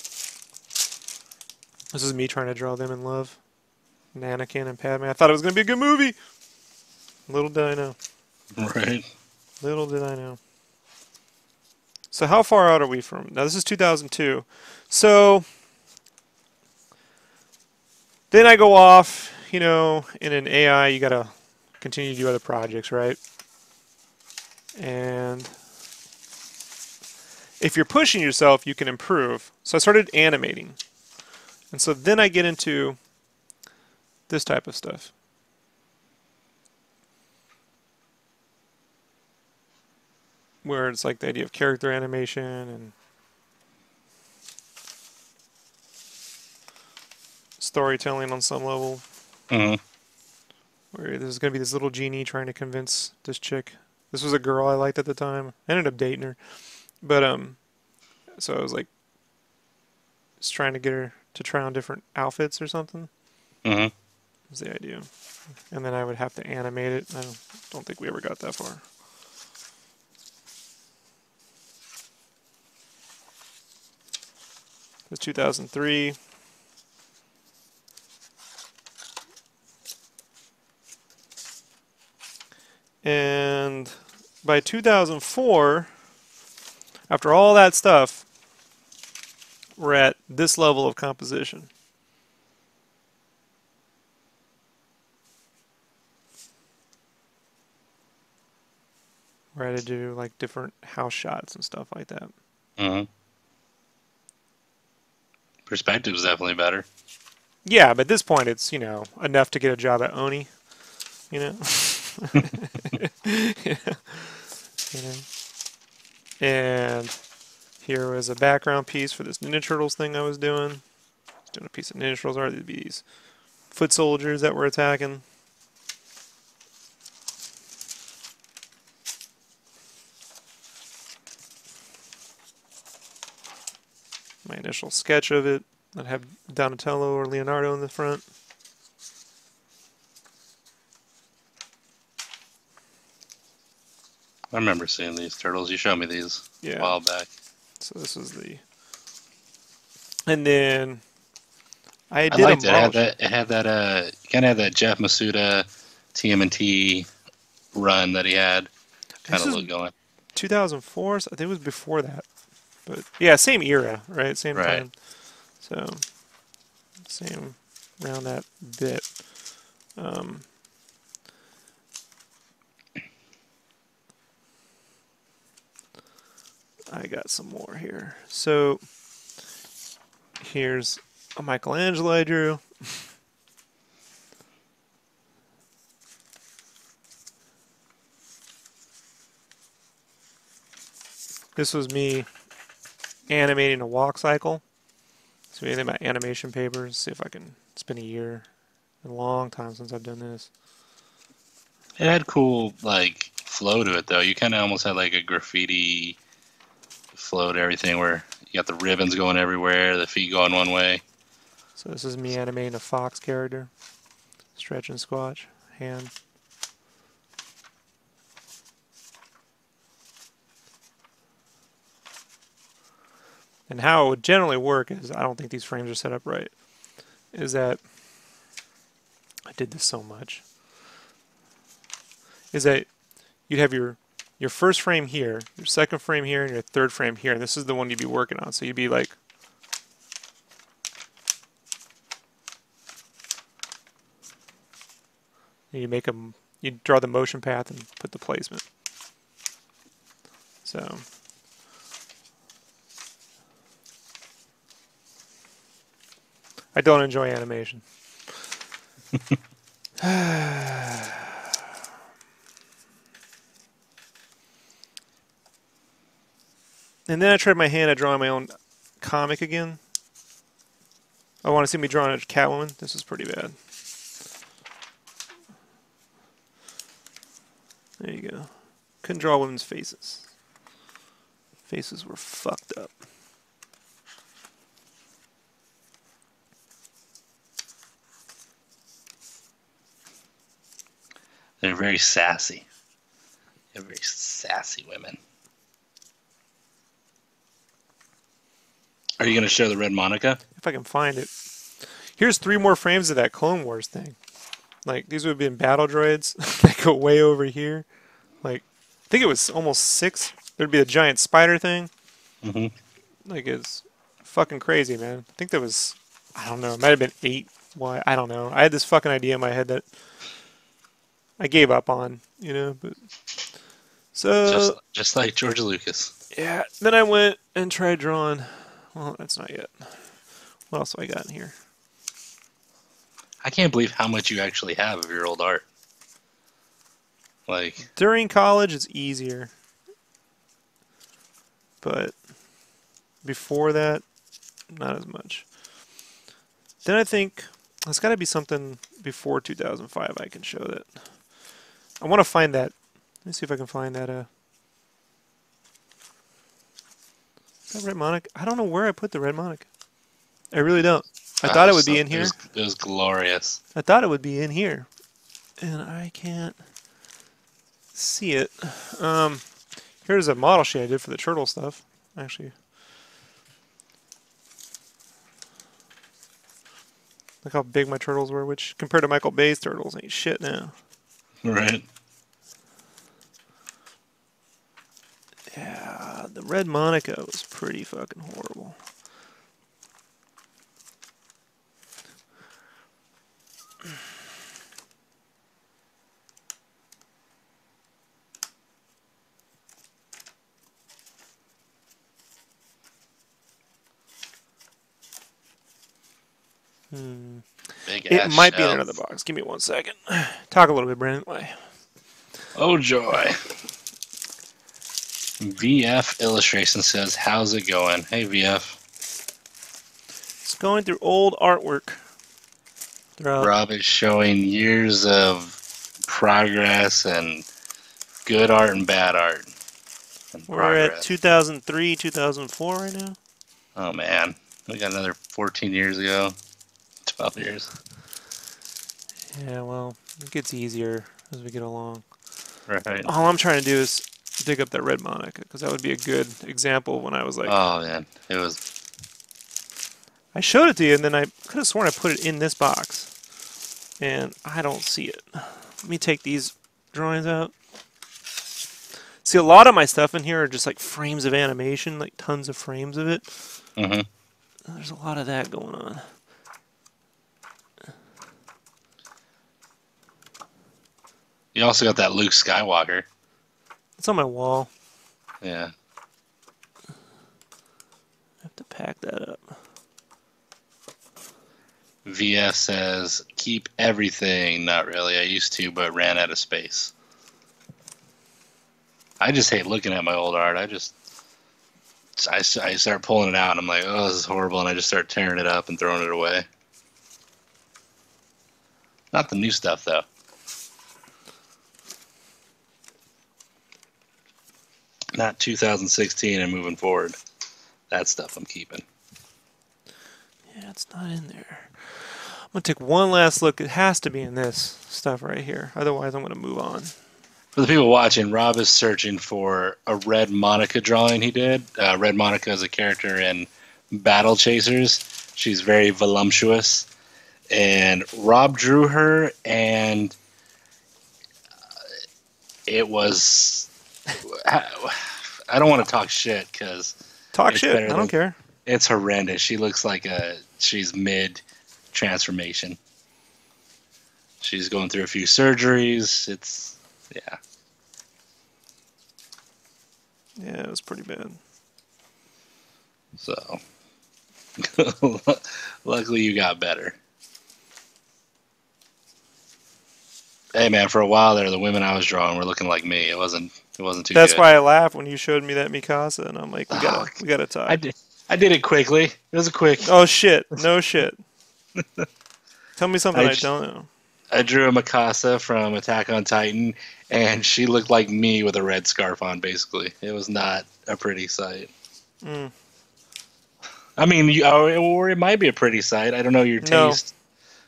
This is me trying to draw them in love. And Anakin and Padme. I thought it was going to be a good movie. Little did I know. Right. Little did I know. So how far out are we from? Now this is 2002. So then I go off, in an AI you got to continue to do other projects, right? And if you're pushing yourself, you can improve. So I started animating. And so then I get into this type of stuff. Where it's like the idea of character animation and storytelling on some level. Mm-hmm. where there's going to be this little genie trying to convince this chick. This was a girl I liked at the time. I ended up dating her. But, so I was like, just trying to get her to try on different outfits or something. Mm-hmm. Was the idea. And then I would have to animate it. I don't think we ever got that far. It was 2003. And by 2004, after all that stuff, we're at this level of composition. Where I had to do like different house shots and stuff like that. Mm-hmm. Perspective is definitely better. Yeah, but at this point, it's, enough to get a job at Oni, you know? Yeah. You know? And here was a background piece for this Ninja Turtles thing I was doing. I was doing a piece of Ninja Turtles art. There'd be these foot soldiers that were attacking. My initial sketch of it. I'd have Donatello or Leonardo in the front. I remember seeing these turtles. You showed me these a while back. So this was the... And then I did liked a model. It had that kind of had that Jeff Masuda TMNT run that he had. Kind of look going. 2004, so I think it was before that. But yeah, same era, right? Same time. So same around that bit. I got some more here. So here's a Michelangelo I drew. This was me animating a walk cycle. So anything about animation papers, see if I can spend a year. A long time since I've done this. It had cool like flow to it though. You kind of almost had like a graffiti flow to everything where you got the ribbons going everywhere, the feet going one way. So this is me animating a fox character. Stretch and squatch, hand. And how it would generally work is, I don't think these frames are set up right, is that, I did this so much, is that you'd have your first frame here, your second frame here, and your third frame here, and this is the one you'd be working on. So you'd be like, you make them, you draw the motion path and put the placement. So I don't enjoy animation. And then I tried my hand at drawing my own comic again. I want to see me drawing a Catwoman. This is pretty bad. There you go. Couldn't draw women's faces. Faces were fucked up. They're very sassy. They're very sassy women. Are you going to show the red Monica? If I can find it. Here's 3 more frames of that Clone Wars thing. Like, these would have been battle droids that go way over here. Like, I think it was almost 6. There'd be a giant spider thing. Mm-hmm. Like, it's fucking crazy, man. I think that was, I don't know, it might have been 8. Why? I don't know. I had this fucking idea in my head that I gave up on, but so just like George Lucas. Yeah. Then I went and tried drawing. Well, that's not yet. What else do I got in here? I can't believe how much you actually have of your old art. Like during college, it's easier, but before that, not as much. Then I think there's got to be something before 2005, I can show that. I want to find that. Let me see if I can find that. That red Monica. I don't know where I put the red Monica. I really don't. I thought it would be in here. It was glorious. I thought it would be in here, and I can't see it. Here's a model sheet I did for the turtle stuff. Actually, look how big my turtles were, which compared to Michael Bay's turtles ain't shit now. Right. Yeah, the red Monica was pretty fucking horrible. It might be in another box. Give me 1 second. Talk a little bit, Brandon. Why? Oh, joy. VF Illustration says, how's it going? Hey, VF. It's going through old artwork. Rob is showing years of progress and good art and bad art. And We're at 2003, 2004 right now. Oh, man. We got another 14 years ago. 12 years. Yeah, well, it gets easier as we get along. Right. All I'm trying to do is dig up that red Monica, because that would be a good example when I was like... Oh, man. It was... I showed it to you, and then I could have sworn I put it in this box. And I don't see it. Let me take these drawings out. See, a lot of my stuff in here are just like frames of animation, like tons of frames of it. Mm-hmm. There's a lot of that going on. You also got that Luke Skywalker. It's on my wall. Yeah. I have to pack that up. VF says, keep everything. Not really. I used to, but ran out of space. I just hate looking at my old art. I start pulling it out, and I'm like, oh, this is horrible, and I just start tearing it up and throwing it away. Not the new stuff, though. Not 2016 and moving forward. That stuff I'm keeping. Yeah, it's not in there. I'm going to take one last look. It has to be in this stuff right here. Otherwise, I'm going to move on. For the people watching, Rob is searching for a Red Monica drawing he did. Red Monica is a character in Battle Chasers. She's very voluptuous. And Rob drew her, and it was... I don't want to talk shit, because... Talk shit. I don't care. It's horrendous. She looks like she's mid-transformation. She's going through a few surgeries. It's... Yeah. Yeah, it was pretty bad. So, luckily you got better. Hey man, for a while there, the women I was drawing were looking like me. It wasn't too good. That's why I laughed when you showed me that Mikasa, and I'm like, we gotta talk. I did it quickly. It was a quick. Oh shit! No shit. Tell me something I don't know. I drew a Mikasa from Attack on Titan, and she looked like me with a red scarf on, basically. It was not a pretty sight. Mm. I mean, or it might be a pretty sight. I don't know your taste.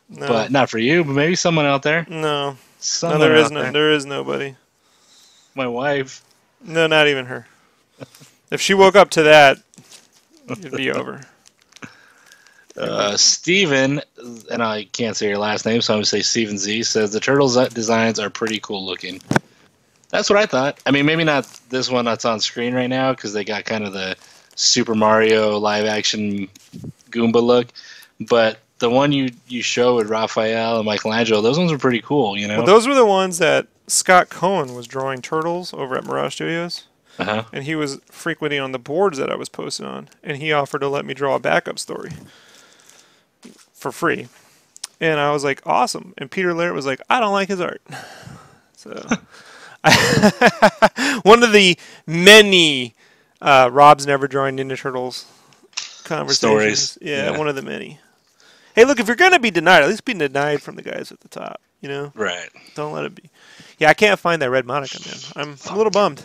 No. But not for you, but maybe someone out there. No. There is none. There is nobody. My wife. No, not even her. If she woke up to that, it'd be over. Steven, and I can't say your last name, so I'm going to say Steven Z, says the Turtles designs are pretty cool looking. That's what I thought. I mean, maybe not this one that's on screen right now, because they got kind of the Super Mario live-action Goomba look, but the one you show with Raphael and Michelangelo, those ones were pretty cool, you know? Well, those were the ones that Scott Cohen was drawing Turtles over at Mirage Studios. Uh-huh. And he was frequently on the boards that I was posted on, and he offered to let me draw a backup story for free. And I was like, awesome. And Peter Laird was like, I don't like his art. So one of the many Rob's Never Drawing Ninja Turtles conversations. Stories. Yeah, one of the many. Hey, look, if you're gonna be denied, at least be denied from the guys at the top. You know, Right. don't let it be. Yeah, I can't find that red Monica, man. I'm a little bummed.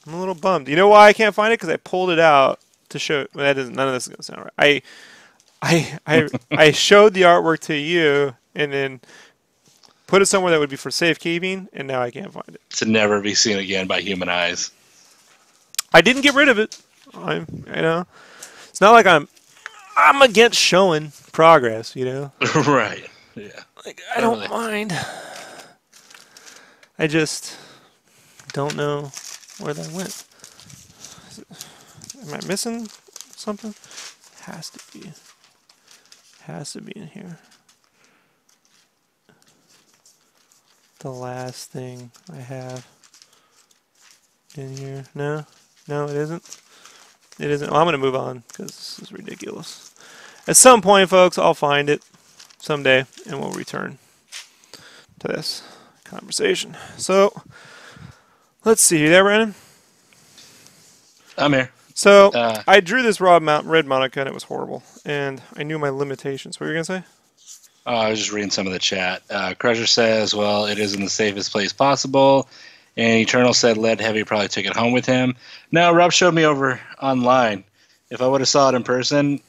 I'm a little bummed. You know why I can't find it? Because I pulled it out to show. Well, that isn't. None of this is gonna sound right. I showed the artwork to you, and then put it somewhere that would be for safekeeping, and now I can't find it. To never be seen again by human eyes. I didn't get rid of it. It's not like I'm against showing progress, you know. Right. Yeah. Like I don't mind. I just don't know where that went. Am I missing something? Has to be. Has to be in here. The last thing I have in here. No, it isn't. It isn't. Well, I'm going to move on because this is ridiculous. At some point, folks, I'll find it someday and we'll return to this conversation. So, let's see. You there, Brandon? I'm here. So, I drew this red Monica and it was horrible. And I knew my limitations. What were you going to say? I was just reading some of the chat. Crusher says, well, it is in the safest place possible. And Eternal said lead heavy probably took it home with him. No, Rob showed me over online. If I would have saw it in person,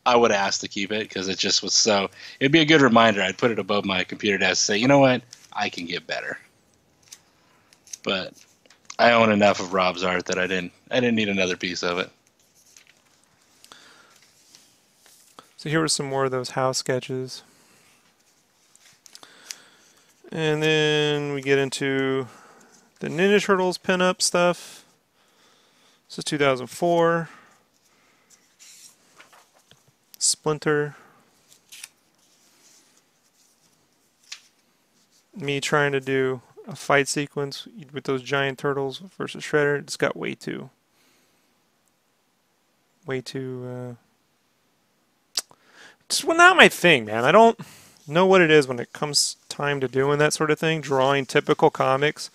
I would have asked to keep it because it just was so... It'd be a good reminder. I'd put it above my computer desk and say, you know what? I can get better. But I own enough of Rob's art that I didn't need another piece of it. So here were some more of those house sketches. And then we get into the Ninja Turtles pinup stuff. This is 2004. Splinter. Me trying to do a fight sequence with those giant turtles versus Shredder. It's got way too just not my thing, man. I don't know what it is when it comes time to doing that sort of thing, drawing typical comics.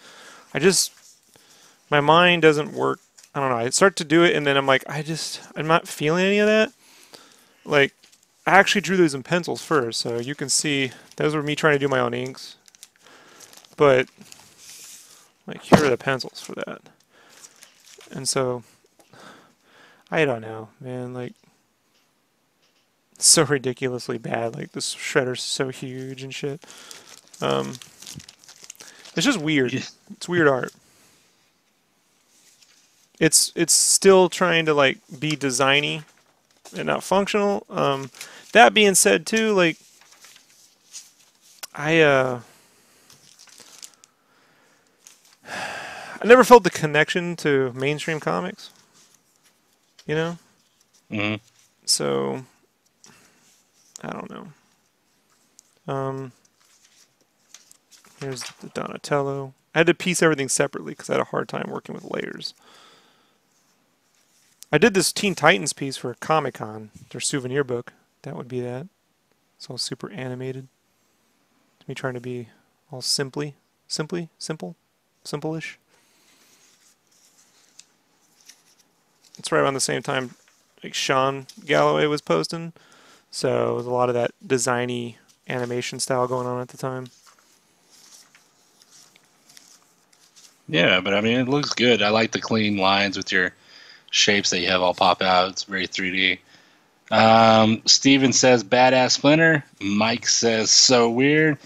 My mind doesn't work. I don't know. I start to do it and then I'm like, I'm not feeling any of that. Like, I actually drew these in pencils first, so you can see those were me trying to do my own inks. But, like, here are the pencils for that. And so, I don't know, man. Like, it's so ridiculously bad. Like, this Shredder's so huge and shit. It's just weird. It's weird art. It's still trying to, like, be designy and not functional. That being said, too, like, I never felt the connection to mainstream comics. You know? Mm-hmm. So, I don't know. Here's the Donatello. I had to piece everything separately because I had a hard time working with layers. I did this Teen Titans piece for Comic-Con, their souvenir book. That would be that. It's all super animated. Me trying to be all simple-ish. It's right around the same time like Sean Galloway was posting. So there's a lot of that designy animation style going on at the time. Yeah, but I mean, it looks good. I like the clean lines with your shapes that you have all pop out. It's very 3D. Steven says, badass Splinter. Mike says, so weird.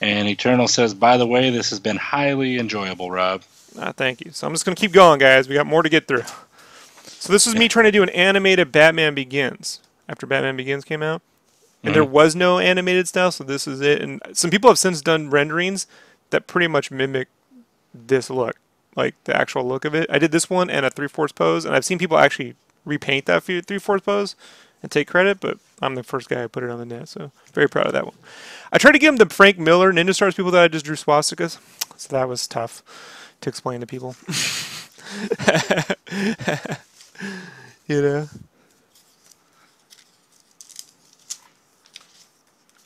And Eternal says, by the way, this has been highly enjoyable, Rob. Thank you. So I'm just going to keep going, guys. We got more to get through. So this is me trying to do an animated Batman Begins after Batman Begins came out. And there was no animated style, so this is it. And some people have since done renderings that pretty much mimic this look, like the actual look of it. I did this one and a 3/4 pose, and I've seen people actually repaint that 3/4 pose and take credit, but I'm the first guy who put it on the net, so very proud of that one. I tried to give them the Frank Miller Ninja Stars people that I just drew swastikas, so that was tough to explain to people. You know?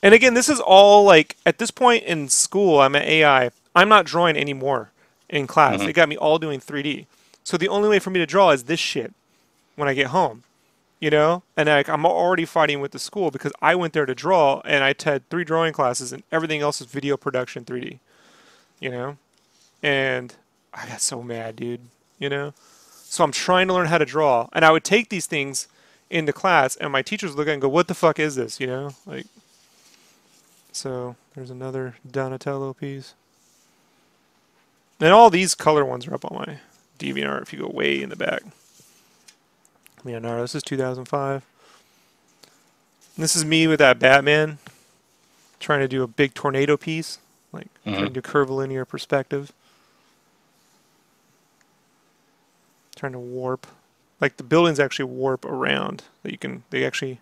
And again, this is all like, at this point in school, I'm at AI. I'm not drawing anymore in class. They got me all doing 3D. So the only way for me to draw is this shit when I get home. you know? And like, I'm already fighting with the school because I went there to draw, and I had 3 drawing classes, and everything else is video production 3D, you know? And I got so mad, dude, you know? So I'm trying to learn how to draw, and I would take these things into class, and my teachers would look at it and go, what the fuck is this, you know? Like, so there's another Donatello piece. And all these color ones are up on my DeviantArt if you go way in the back. Leonardo, this is 2005. This is me with that Batman trying to do a big tornado piece, like trying to do curvilinear perspective. Trying to warp. Like the buildings actually warp around. That you can, they actually...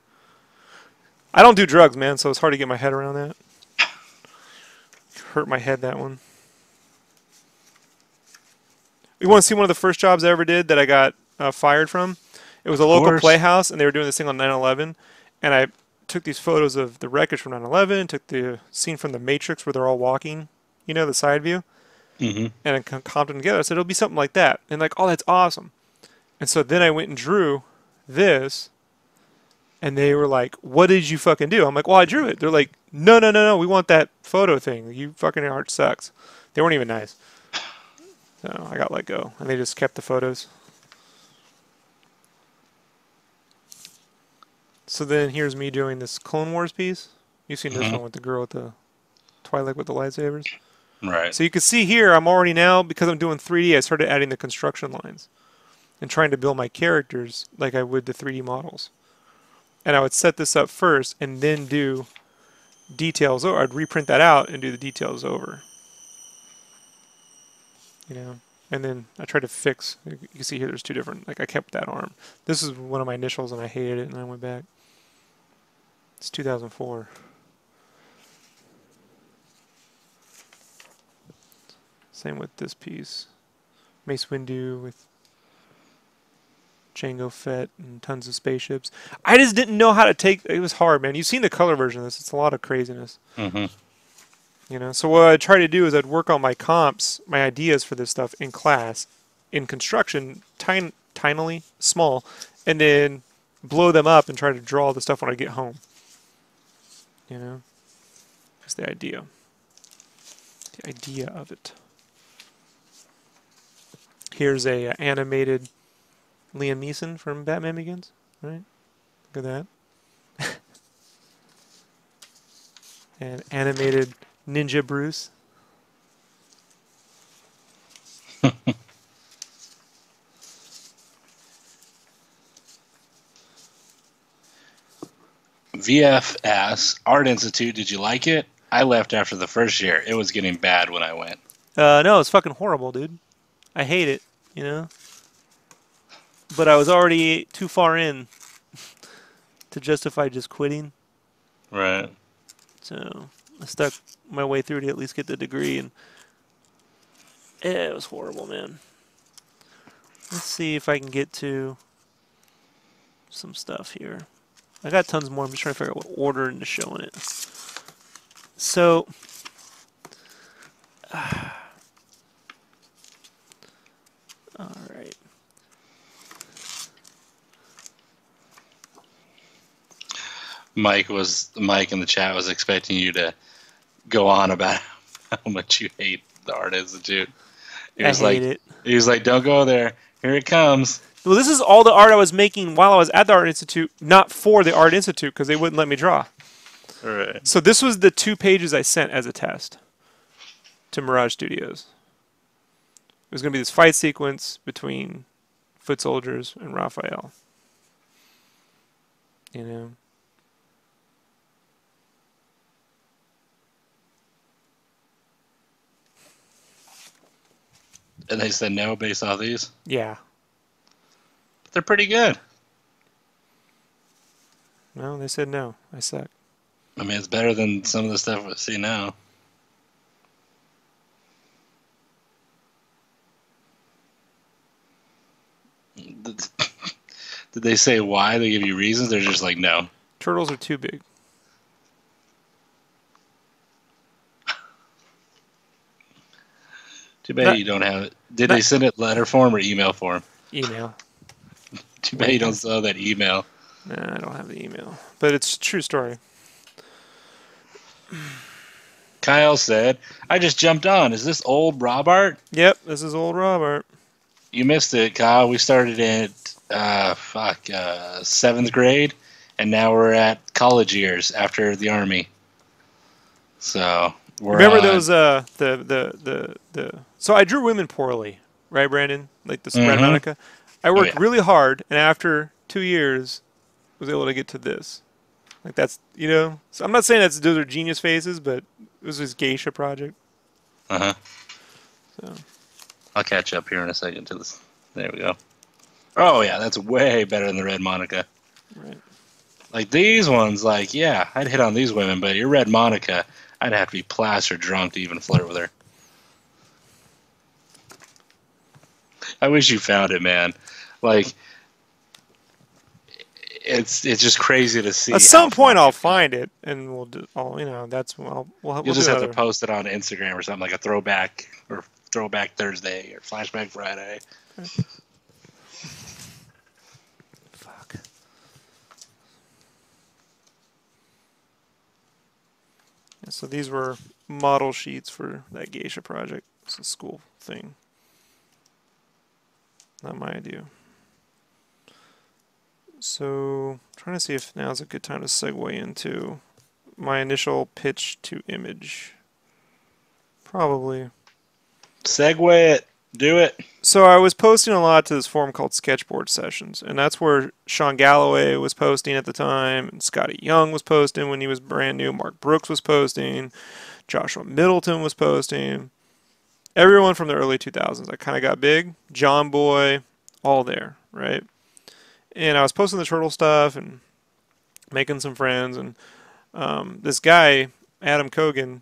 I don't do drugs, man, so it's hard to get my head around that. Hurt my head, that one. You want to see one of the first jobs I ever did that I got fired from? It was a local playhouse, and they were doing this thing on 9/11, and I took these photos of the wreckage from 9/11, took the scene from The Matrix where they're all walking, you know, the side view, and I comped them together. I said, it'll be something like that. And like, oh, that's awesome. And so then I went and drew this, and they were like, what did you fucking do? I'm like, well, I drew it. They're like, no, we want that photo thing. You fucking art sucks. They weren't even nice. So I got let go, and they just kept the photos. So then here's me doing this Clone Wars piece. You've seen this one with the girl with the Twilight with the lightsabers. Right. So you can see here, I'm already now, because I'm doing 3D, I started adding the construction lines and trying to build my characters like I would the 3D models. And I would set this up first and then do details over. I'd reprint that out and do the details over. You know, and then I tried to fix, you can see here there's 2 different, like I kept that arm. This is one of my initials and I hated it and I went back. It's 2004. Same with this piece. Mace Windu with Jango Fett and tons of spaceships. I just didn't know how to take, it was hard, man. You've seen the color version of this. It's a lot of craziness. You know, so what I'd try to do is I'd work on my comps, my ideas for this stuff in class, in construction, tinily, small, and then blow them up and try to draw the stuff when I get home. You know, that's the idea. The idea of it. Here's a animated Liam Neeson from Batman Begins. Right? Look at that. And animated Ninja Bruce. VF asks, Art Institute, did you like it? I left after the first year. It was getting bad when I went. No, it's fucking horrible, dude. I hate it, you know? But I was already too far in to justify just quitting. Right. So I stuck my way through to at least get the degree, and it was horrible, man. Let's see if I can get to some stuff here. I got tons more. I'm just trying to figure out what order into showing it. So, all right. Mike in the chat was expecting you to go on about how much you hate the Art Institute. He was I hate it. He was like, don't go there. Here it comes. Well, this is all the art I was making while I was at the Art Institute, not for the Art Institute, because they wouldn't let me draw. Right. So this was the 2 pages I sent as a test to Mirage Studios. It was going to be this fight sequence between foot soldiers and Raphael. You know? And they said no based off these? Yeah. But they're pretty good. No, they said no. I suck. I mean, it's better than some of the stuff we see now. Did they say why? They give you reasons? They're just like, no. Turtles are too big. Too bad you don't have it. Did they send it letter form or email form? Email. Too bad you don't sell that email. Nah, I don't have the email, but it's a true story. Kyle said, "I just jumped on. Is this old Rob art?" Yep, this is old Robert. You missed it, Kyle. We started in seventh grade, and now we're at college years after the army. So we're Remember on. those the so I drew women poorly, right, Brandon? Like this Red Mm-hmm. Monica. I Oh worked yeah. really hard, and after 2 years, was able to get to this. Like that's So I'm not saying those are genius faces, but it was this geisha project. Uh huh. So I'll catch up here in a second to this. There we go. Oh yeah, that's way better than the Red Monica. right. Like these ones, like yeah, I'd hit on these women, but your Red Monica, I'd have to be plastered drunk to even flirt with her. I wish you found it, man. Like it's just crazy to see At how some far point, I'll you've come. find it, and we'll do. That's we'll You'll do just have to another. post it on Instagram or something like a throwback or throwback Thursday or flashback Friday. Okay. Fuck. Yeah, so these were model sheets for that geisha project. It's a school thing. Not my idea. So, I'm trying to see if now's a good time to segue into my initial pitch to image. Probably. Segue it. Do it. So I was posting a lot to this forum called Sketchboard Sessions, and that's where Sean Galloway was posting at the time, and Scotty Young was posting when he was brand new, Mark Brooks was posting, Joshua Middleton was posting. Everyone from the early 2000s. I kind of got big. John Boy, all there, right? And I was posting the turtle stuff and making some friends, and this guy, Adam Kogan,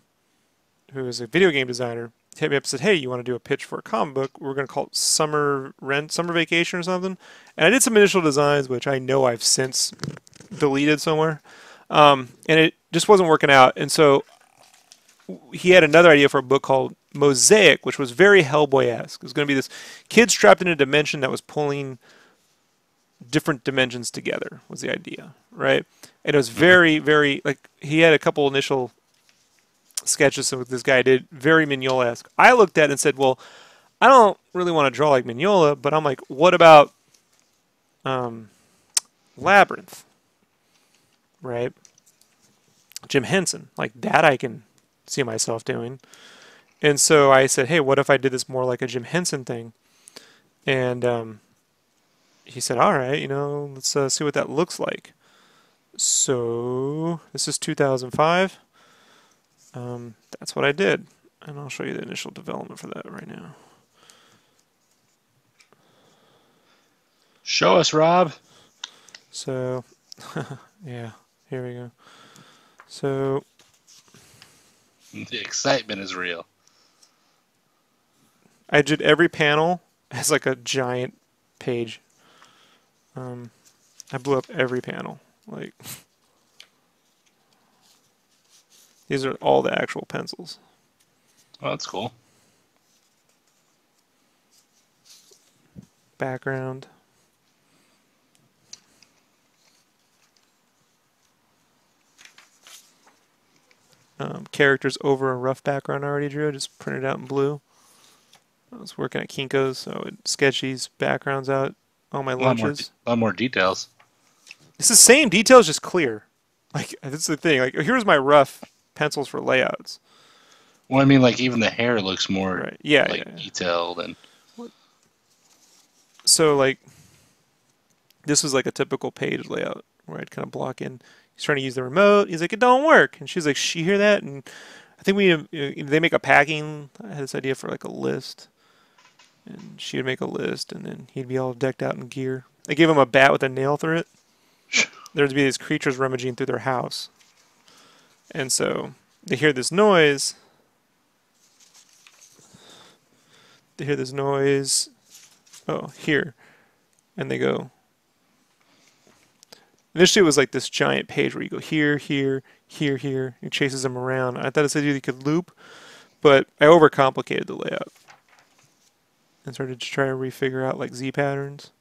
who is a video game designer, hit me up and said, "Hey, you want to do a pitch for a comic book? We're going to call it Summer Vacation or something." And I did some initial designs, which I know I've since deleted somewhere, and it just wasn't working out. And so he had another idea for a book called Mosaic, which was very Hellboy-esque. It was going to be this kid trapped in a dimension that was pulling different dimensions together. Was the idea, right? And it was very, very like he had a couple initial sketches with this guy did very Mignola-esque. I looked at it and said, well, I don't really want to draw like Mignola, but I'm like, what about Labyrinth, right? Jim Henson, like that I can see myself doing. And so I said, hey, what if I did this more like a Jim Henson thing? And he said, all right, let's see what that looks like. So this is 2005. That's what I did. And I'll show you the initial development for that right now. Show us, Rob. So, yeah, here we go. So, The excitement is real. I did every panel as like a giant page. I blew up every panel. Like, these are all the actual pencils. Oh, that's cool. Background. Characters over a rough background I already drew. I just printed out in blue. I was working at Kinko's, so I would sketch these backgrounds out on my lunches. A lot more details. It's the same details, just clear. Like, that's the thing. Like, here's my rough pencils for layouts. Well, I mean, like even the hair looks more Right. Yeah, like yeah. detailed and. So, like, this was like a typical page layout where I'd kind of block in. He's trying to use the remote. He's like, it don't work. And she's like, you hear that? And I think they make a packing. I had this idea for like a list. And she would make a list, and then he'd be all decked out in gear. They gave him a bat with a nail through it. There'd be these creatures rummaging through their house. And so they hear this noise. Oh, here. And they go. Initially, it was like this giant page where you go here, here, here, here. It chases them around. I thought it said you could loop, but I overcomplicated the layout and started to try to refigure out like Z patterns.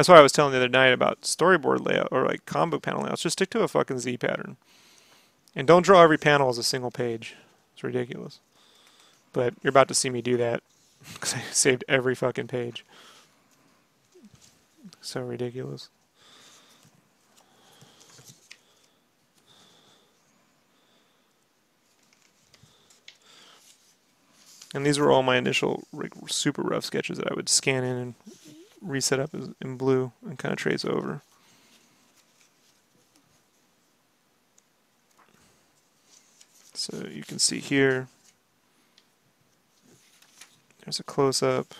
That's why I was telling the other night about storyboard layout or like comic book panel layouts. Just stick to a fucking Z pattern. And don't draw every panel as a single page. It's ridiculous. But you're about to see me do that because I saved every fucking page. So ridiculous. And these were all my initial super rough sketches that I would scan in and reset up in blue and kind of trace over. So you can see here, there's a close-up.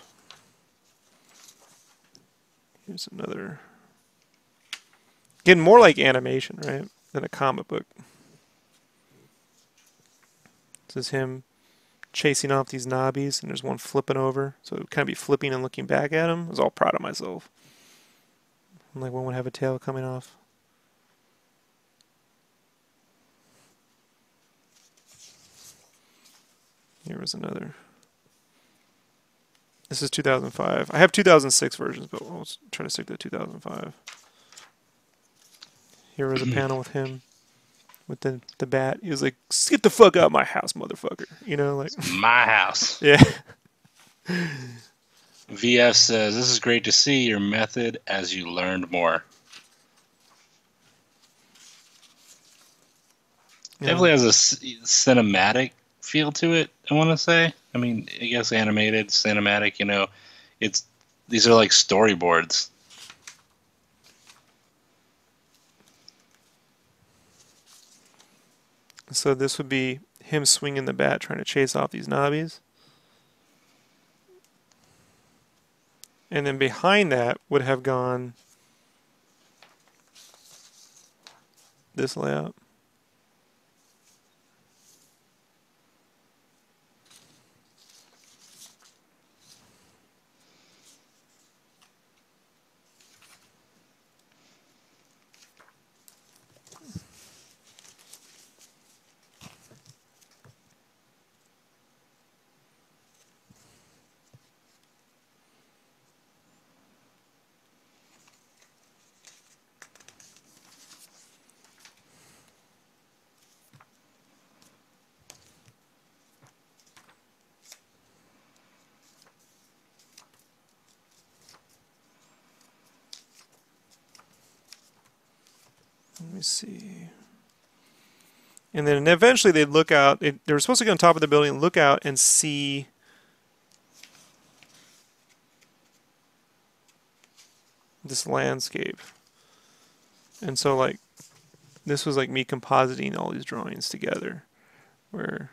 Here's another. Getting more like animation, right, than a comic book. This is him chasing off these knobbies, and there's one flipping over. So it would kind of be flipping and looking back at him. I was all proud of myself. I'm like, one would have a tail coming off. Here was another. This is 2005. I have 2006 versions, but I'll try to stick to 2005. Here was a panel with him with the bat. He was like, "Get the fuck out of my house, motherfucker." You know, like It's my house. yeah. VF says, "This is great to see your method as you learned more." Yeah. Definitely has a cinematic feel to it, I want to say. I mean, I guess animated, cinematic, you know. These are like storyboards. So this would be him swinging the bat, trying to chase off these knobbies. And then behind that would have gone this layout. Let me see. And then eventually they'd look out. They were supposed to go on top of the building, look out, and see this landscape. And so, like, this was like me compositing all these drawings together, where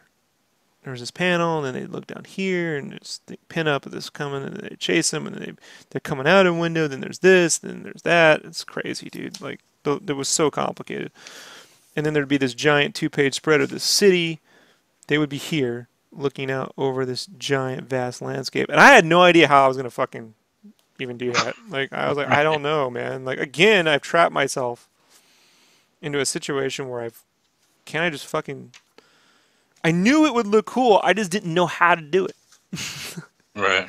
there was this panel, and then they'd look down here, and there's the pin up of this coming, and then they chase them, and then they're coming out of a window. Then there's this, then there's that. It's crazy, dude. Like, it was so complicated. And then there'd be this giant 2-page spread of the city. They would be here, looking out over this giant, vast landscape. And I had no idea how I was gonna fucking even do that. Like, I was like, I don't know, man. Like, again, I've trapped myself into a situation where can I just fucking, I knew it would look cool, I just didn't know how to do it. Right.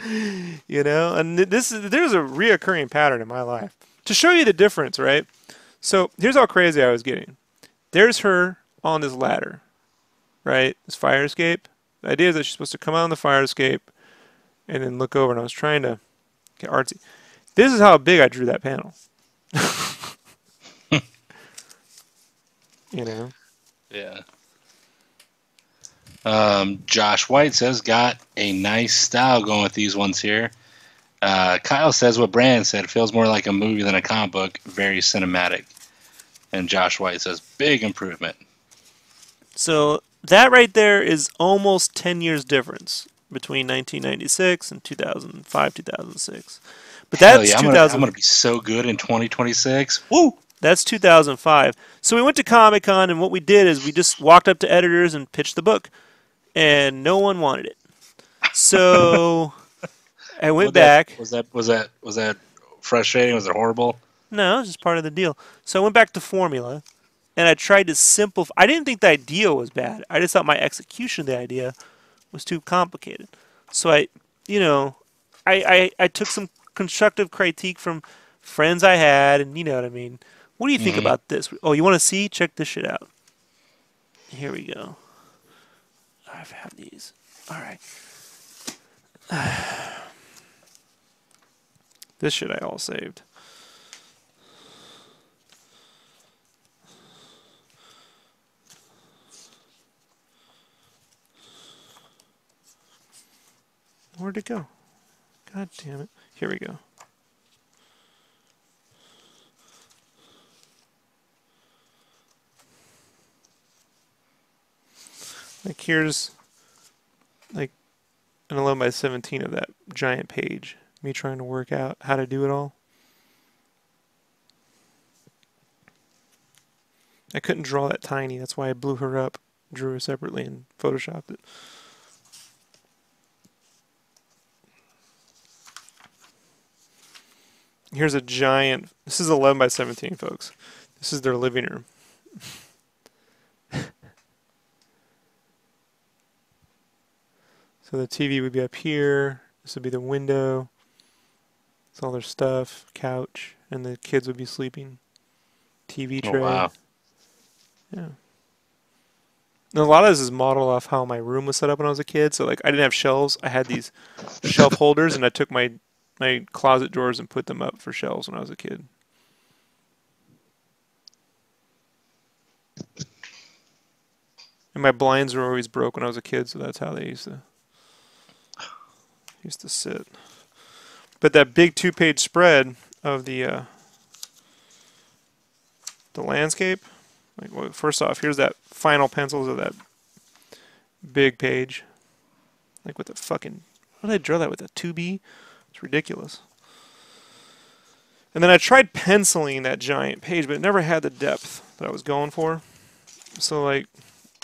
You know, and there's a reoccurring pattern in my life. To show you the difference, right? So here's how crazy I was getting. There's her on this ladder, right? This fire escape. The idea is that she's supposed to come out on the fire escape and then look over, and I was trying to get artsy. This is how big I drew that panel. You know? Yeah. Josh White says, got a nice style going with these ones here. Kyle says what Brandon said, it feels more like a movie than a comic book, very cinematic. And Josh White says, big improvement. So that right there is almost 10 years difference between 1996 and 2005, 2006. But that's 2000. I'm gonna be so good in 2026. Woo! That's 2005. So we went to Comic-Con, and what we did is we just walked up to editors and pitched the book, and no one wanted it. So I went back. Was that frustrating? Was it horrible? No, it was just part of the deal. So I went back to formula, and I tried to simplify. I didn't think the idea was bad. I just thought my execution of the idea was too complicated. So I took some constructive critique from friends I had, and you know what I mean. What do you think Mm-hmm. about this? Oh, you want to see? Check this shit out. Here we go. I have these. All right. This shit I all saved. Where'd it go? God damn it. Here we go. Like here's like an 11 by 17 of that giant page. Me trying to work out how to do it all. I couldn't draw that tiny. That's why I blew her up, drew her separately, and photoshopped it. Here's a giant. This is 11 by 17, folks. This is their living room. So the TV would be up here. This would be the window. It's all their stuff, couch, and the kids would be sleeping. TV Oh tray. wow. Yeah. And a lot of this is modeled off how my room was set up when I was a kid. So like I didn't have shelves. I had these shelf holders, and I took my closet drawers and put them up for shelves when I was a kid. And my blinds were always broke when I was a kid, so that's how they used to sit. But that big 2-page spread of the landscape, like well, first off, here's that final pencils of that big page, like with the fucking. How did I draw that with a 2B? It's ridiculous. And then I tried penciling that giant page, but it never had the depth that I was going for. So like,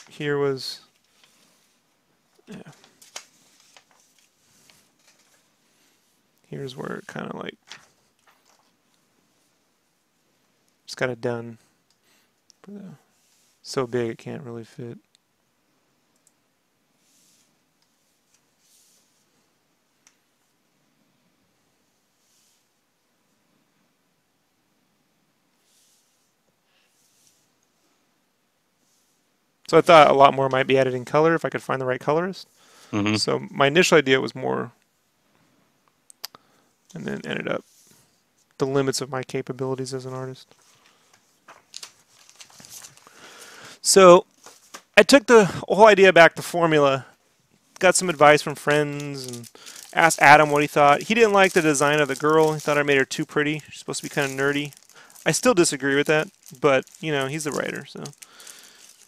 here was, yeah. Here's where it kind of like just got it done. So big it can't really fit. So I thought a lot more might be added in color if I could find the right colorist. Mm-hmm. So my initial idea was more, and then ended up the limits of my capabilities as an artist. So I took the whole idea back to formula, got some advice from friends, and asked Adam what he thought. He didn't like the design of the girl. He thought I made her too pretty. She's supposed to be kind of nerdy. I still disagree with that, but, you know, he's the writer, so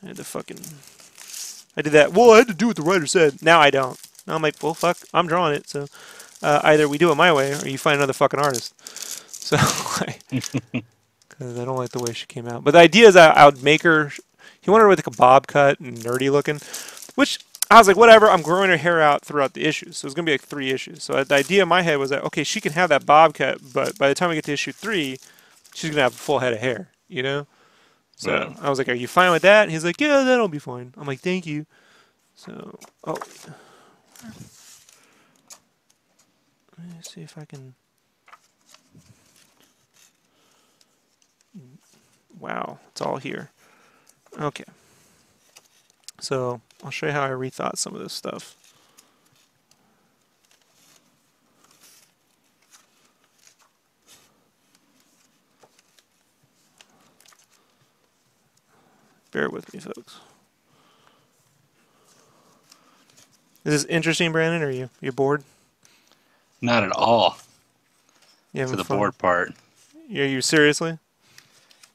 I had to fucking... I did that. Well, I had to do what the writer said. Now I don't. Now I'm like, well, fuck, I'm drawing it, so either we do it my way or you find another fucking artist. So, because I don't like the way she came out. But the idea is I would make her... He wanted her with like a bob cut and nerdy looking, which I was like, whatever. I'm growing her hair out throughout the issues, so it's gonna be like 3 issues. So the idea in my head was that okay, she can have that bob cut, but by the time we get to issue 3, she's gonna have a full head of hair, you know. So Right. I was like, are you fine with that? And he's like, yeah, that'll be fine. I'm like, thank you. So let me see if I can. Wow, it's all here. Okay. So I'll show you how I rethought some of this stuff. Bear with me, folks. Is this interesting, Brandon? Or you bored? Not at all You for having the fun? board part. Are you seriously? Or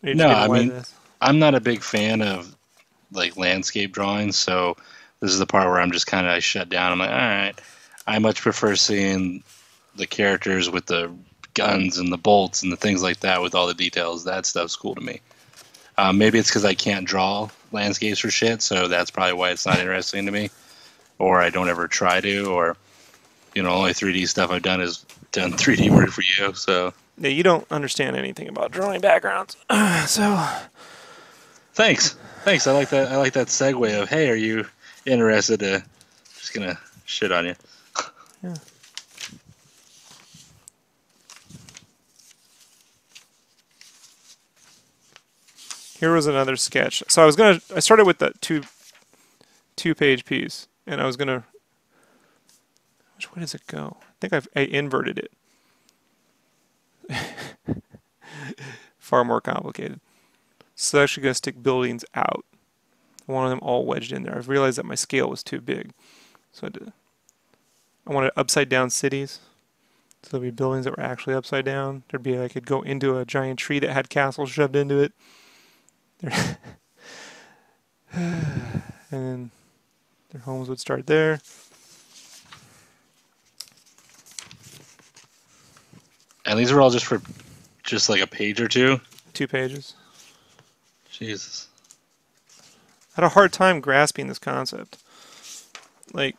are you just No, being I white mean, ass? I'm not a big fan of like landscape drawings, so this is the part where I'm just kind of shut down. I'm like, all right, I much prefer seeing the characters with the guns and the bolts and the things like that with all the details. That stuff's cool to me. Maybe it's because I can't draw landscapes for shit, so that's probably why it's not interesting to me. Or I don't ever try to, or only 3D stuff I've done is done 3D work for you. So Yeah, you don't understand anything about drawing backgrounds. So thanks. I like that. I like that segue of, hey, are you interested to? Just gonna shit on you. yeah. Here was another sketch. So I started with the two-page piece, and I was gonna. Which way does it go? I think I inverted it. Far more complicated. So I'm actually gonna stick buildings out. I wanted them all wedged in there. I've realized that my scale was too big, so I wanted upside down cities. So there'd be buildings that were actually upside down. There'd be I could go into a giant tree that had castles shoved into it. And then their homes would start there. And these were all just for just like a page or two? 2 pages. Jesus. I had a hard time grasping this concept. Like,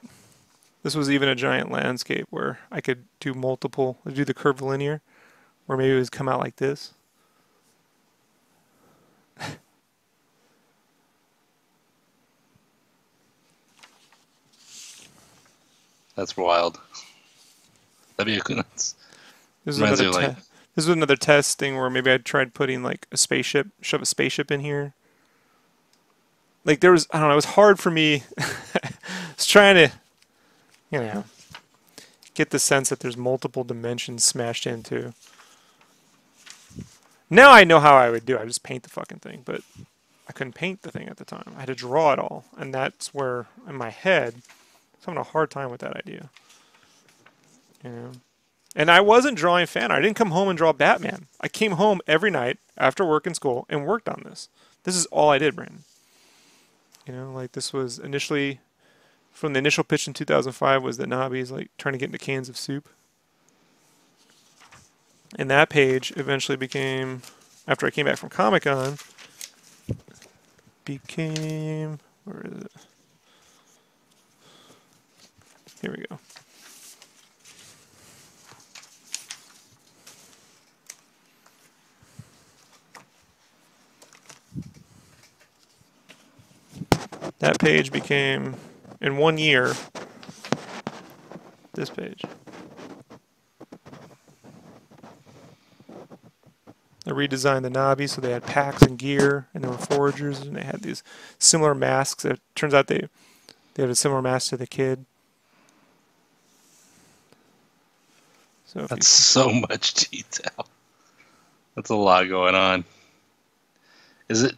this was even a giant landscape where I could do the curvilinear, where maybe it would come out like this. That's wild. That'd be This is another test thing where maybe I tried putting like shove a spaceship in here. Like I don't know, it was hard for me. I was trying to, get the sense that there's multiple dimensions smashed into. Now I know how I would do it. I just paint the fucking thing, but I couldn't paint the thing at the time. I had to draw it all, and that's where, in my head, I was having a hard time with that idea. And I wasn't drawing fan art. I didn't come home and draw Batman. I came home every night after work and school and worked on this. This is all I did, Brandon. Like this was initially, from the initial pitch in 2005 was that Nobby's like trying to get into cans of soup. And that page eventually became, after I came back from Comic-Con, where is it? Here we go. That page became, in 1 year, this page. I redesigned the Nobby so they had packs and gear, and there were foragers, and they had these similar masks. It turns out they have a similar mask to the kid. So that's so much detail. That's a lot going on. Is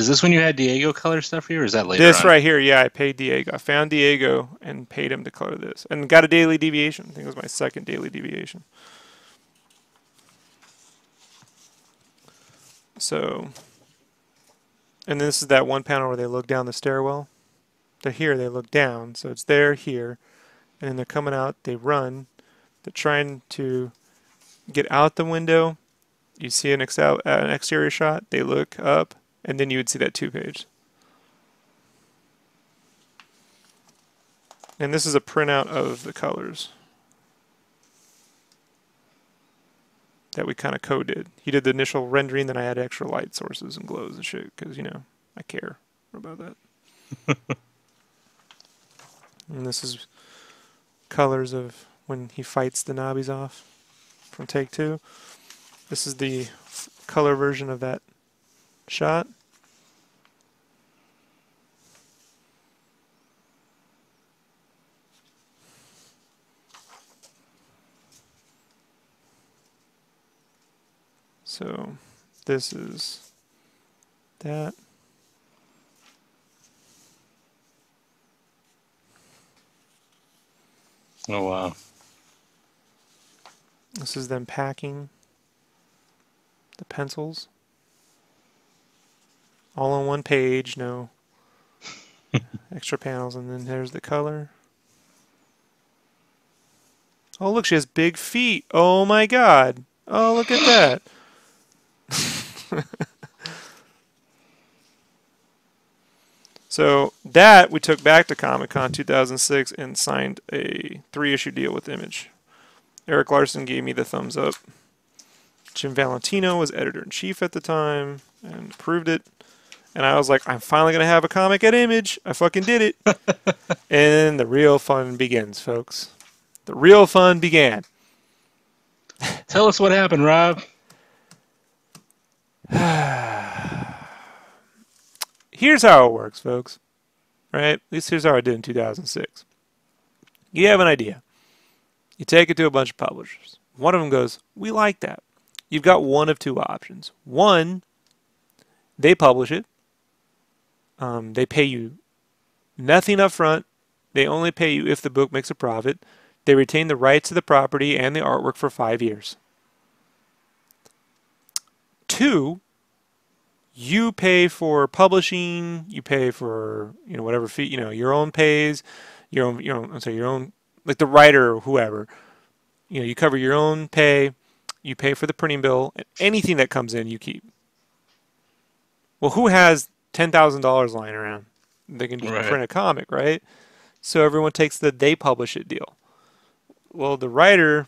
this when you had Diego color stuff for you, or is that later This on? right here, yeah, I paid Diego. I found Diego and paid him to color this. And got a daily deviation. I think it was my second daily deviation. So, and this is that one panel where they look down the stairwell. Here, they look down. So it's there, here. And then they're coming out, they run. They're trying to get out the window. You see an exterior shot. They look up. And then you would see that 2-page. And this is a printout of the colors that we kind of coded. He did the initial rendering, then I had extra light sources and glows and shit, because, I care about that. And this is colors of when he fights the Nobbies off from take 2. This is the color version of that shot. So this is that. Oh, wow. This is them packing the pencils. All on one page, no extra panels. And then there's the color. Oh, look, she has big feet. Oh, my God. Oh, look at that. So that we took back to Comic-Con 2006 and signed a 3-issue deal with Image. Eric Larson gave me the thumbs up. Jim Valentino was editor-in-chief at the time and approved it. And I was like, I'm finally going to have a comic at Image. I fucking did it. And the real fun begins, folks. The real fun began. Tell us what happened, Rob. Here's how it works, folks. Right? At least here's how I did in 2006. You have an idea. You take it to a bunch of publishers. One of them goes, we like that. You've got one of two options. One, they publish it. They pay you nothing up front. They only pay you if the book makes a profit. They retain the rights to the property and the artwork for 5 years. Two, you pay for publishing, you pay for, whatever fee, your own pays, your own, like the writer or whoever, you cover your own pay, you pay for the printing bill, and anything that comes in, you keep. Well, who has $10,000 lying around? They can just print a comic, right? So everyone takes the they publish it deal. Well, the writer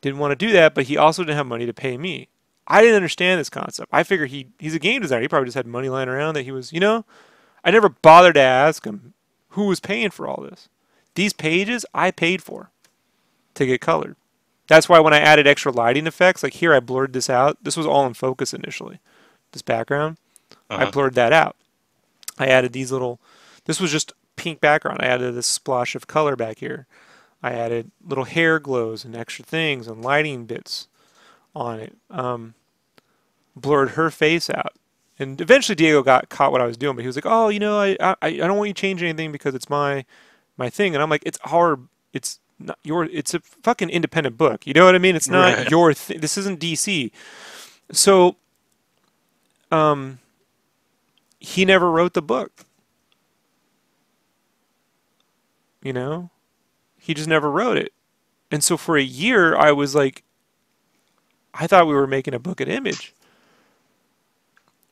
didn't want to do that, but he also didn't have money to pay me. I didn't understand this concept. I figured he's a game designer. He probably just had money lying around that he was, I never bothered to ask him who was paying for all this. These pages I paid for to get colored. That's why when I added extra lighting effects, like here I blurred this out. This was all in focus initially, this background. I blurred that out. I added these little, this was just pink background. I added this splash of color back here. I added little hair glows and extra things and lighting bits on it. Blurred her face out. And eventually Diego caught what I was doing, but he was like, oh, I don't want you to change anything because it's my thing. And I'm like, it's not it's a fucking independent book. You know what I mean? It's not your thing. This isn't DC. So, he never wrote the book. He just never wrote it. And so for a year, I was like, I thought we were making a book at Image.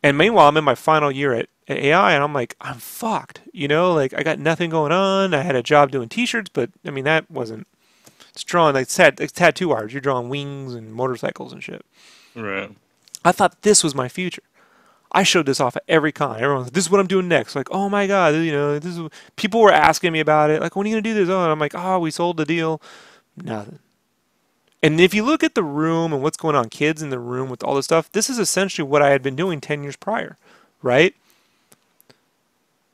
And meanwhile, I'm in my final year at AI, and I'm like, I'm fucked. Like I got nothing going on. I had a job doing T-shirts, but I mean that wasn't. It's drawing like it's tattoo art. You're drawing wings and motorcycles and shit. Right. I thought this was my future. I showed this off at every con. Everyone's like, this is what I'm doing next. Like, oh my god, this is. People were asking me about it. Like, when are you gonna do this? Oh, and I'm like, oh, we sold the deal. Nothing. And if you look at the room and what's going on, kids in the room with all this stuff, this is essentially what I had been doing 10 years prior, right?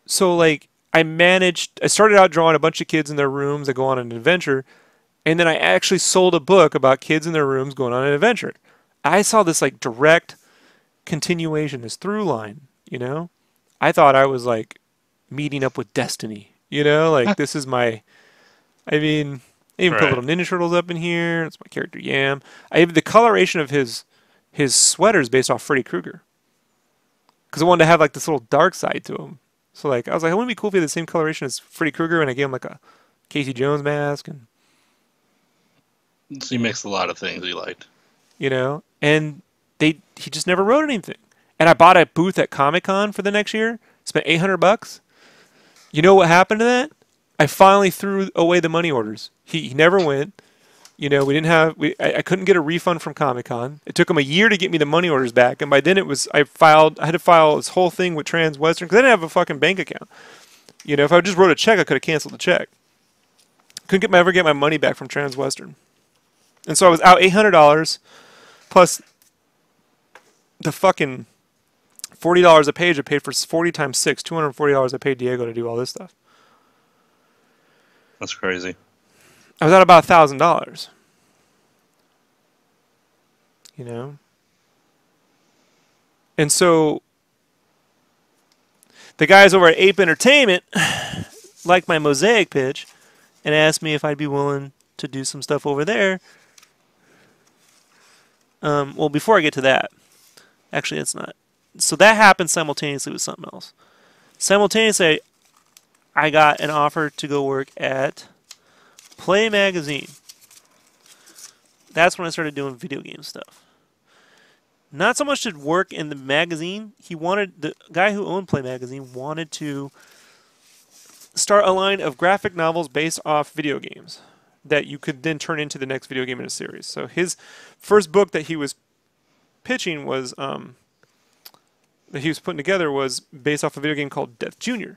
So, like, I started out drawing a bunch of kids in their rooms that go on an adventure, and then I actually sold a book about kids in their rooms going on an adventure. I saw this, like, direct continuation, this through line, I thought I was, like, meeting up with destiny, like, this is my, I even put little Ninja Turtles up in here. That's my character Yam. I have the coloration of his sweaters based off Freddy Krueger. Because I wanted to have like this little dark side to him. So like I was like, it wouldn't it be cool if he had the same coloration as Freddy Krueger, and I gave him like a Casey Jones mask, and so you mixed a lot of things you liked. And he just never wrote anything. And I bought a booth at Comic-Con for the next year. Spent $800. You know what happened to that? I finally threw away the money orders. He never went. We didn't have. I couldn't get a refund from Comic-Con. It took him a year to get me the money orders back, and by then I had to file this whole thing with Transwestern because I didn't have a fucking bank account. If I just wrote a check, I could have canceled the check. Couldn't ever get my money back from Transwestern, and so I was out $800 plus the fucking $40 a page I paid for 40 times 6, $240 I paid Diego to do all this stuff. That's crazy. I was at about $1,000. And so the guys over at Ape Entertainment liked my Mosaic pitch and asked me if I'd be willing to do some stuff over there. Well, before I get to that, actually, it's not. So that happened simultaneously with something else. Simultaneously, I got an offer to go work at Play Magazine. That's when I started doing video game stuff. Not so much to work in the magazine. The guy who owned Play Magazine wanted to start a line of graphic novels based off video games that you could then turn into the next video game in a series. So his first book that he was pitching was that he was putting together was based off a video game called Death Jr.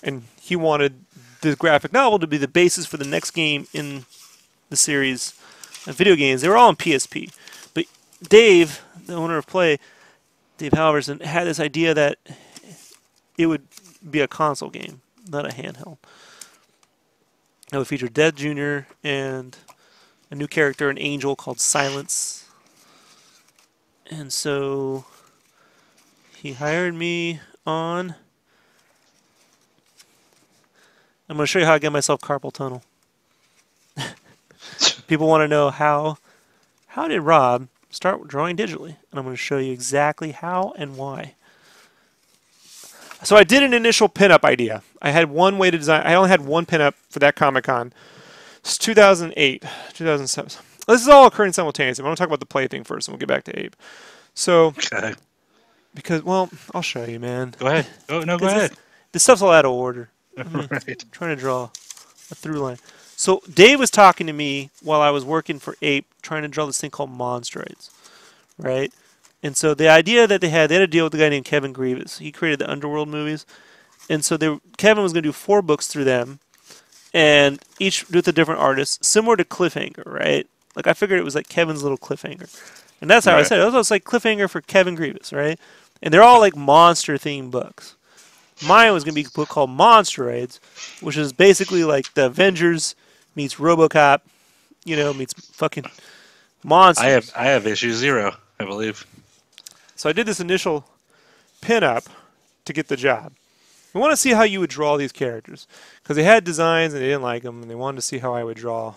And he wanted the graphic novel to be the basis for the next game in the series of video games. They were all on PSP. But Dave, the owner of Play, Dave Halverson, had this idea that it would be a console game, not a handheld. It would feature Dead Jr. and a new character, an angel called Silence. And so he hired me on. I'm going to show you how I get myself carpal tunnel. People want to know how did Rob start drawing digitally? And I'm going to show you exactly how and why. So I did an initial pinup idea. I had one way to design. I only had one pinup for that Comic-Con. It's 2008, 2007. This is all occurring simultaneously. I'm going to talk about the play thing first, and we'll get back to Abe. So, Okay. because, well, I'll show you, man. Go ahead. Go ahead. This stuff's all out of order. I'm Right. trying to draw a through line. So Dave was talking to me while I was working for Ape, trying to draw this thing called Monstroids, right? And so the idea that they had a deal with a guy named Kevin Grievous. He created the Underworld movies, and so Kevin was going to do 4 books through them, and each with a different artist, similar to Cliffhanger, right? Like I figured it was like Kevin's little Cliffhanger, and that's how I said it. It was like Cliffhanger for Kevin Grievous, right? And they're all like monster themed books. Mine was going to be a book called Monstroids, which is basically like the Avengers meets RoboCop, meets fucking monsters. I have issue 0, I believe. So I did this initial pinup to get the job. We want to see how you would draw these characters, because they had designs and they didn't like them, and they wanted to see how I would draw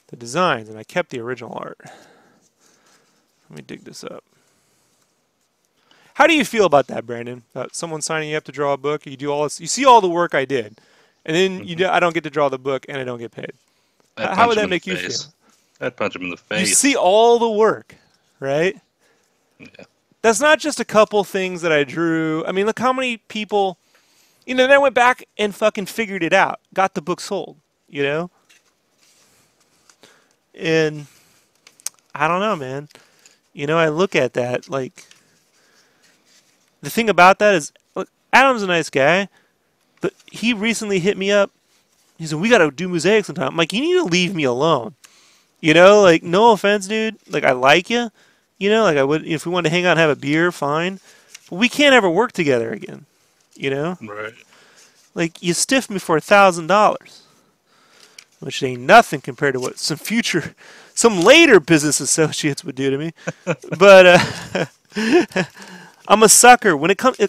the designs, and I kept the original art. Let me dig this up. How do you feel about that, Brandon? About someone signing you up to draw a book? You do all this. You see all the work I did, and then I don't get to draw the book, and I don't get paid. How would that make you feel? I'd punch him in the face. You see all the work, right? Yeah. That's not just a couple things that I drew. I mean, look how many people, then I went back and fucking figured it out, got the book sold, And I don't know, man. I look at that like. The thing about that is, look, Adam's a nice guy, but he recently hit me up. He said, "We got to do Mosaic sometime." I'm like, "You need to leave me alone." Like, no offense, dude. Like, I like you. Like I would, if we wanted to hang out and have a beer, fine. But we can't ever work together again. Right. Like, you stiffed me for $1,000, which ain't nothing compared to what some later business associates would do to me. But, I'm a sucker.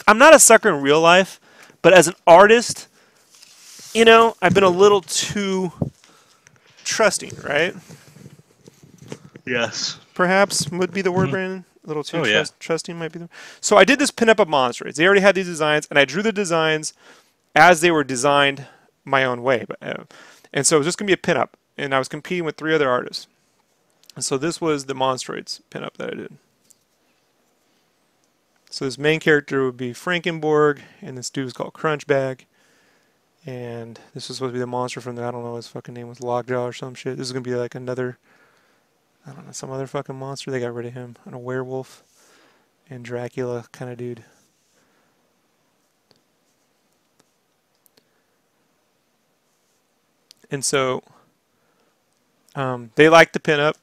I'm not a sucker in real life, but as an artist, I've been a little too trusting, right? Yes. Perhaps would be the word, Brandon. A little too yeah. trusting might be the. So I did this pinup of Monstroids. They already had these designs, and I drew the designs as they were designed my own way. And so it was just gonna be a pinup, and I was competing with 3 other artists. And so this was the Monstroids pinup that I did. So this main character would be Frankenborg, and this dude was called Crunchbag. And this was supposed to be the monster from I don't know, his fucking name was Lockjaw or some shit. This is going to be like another, I don't know, some other fucking monster. They got rid of him. And a werewolf and Dracula kind of dude. And so they liked the pinup.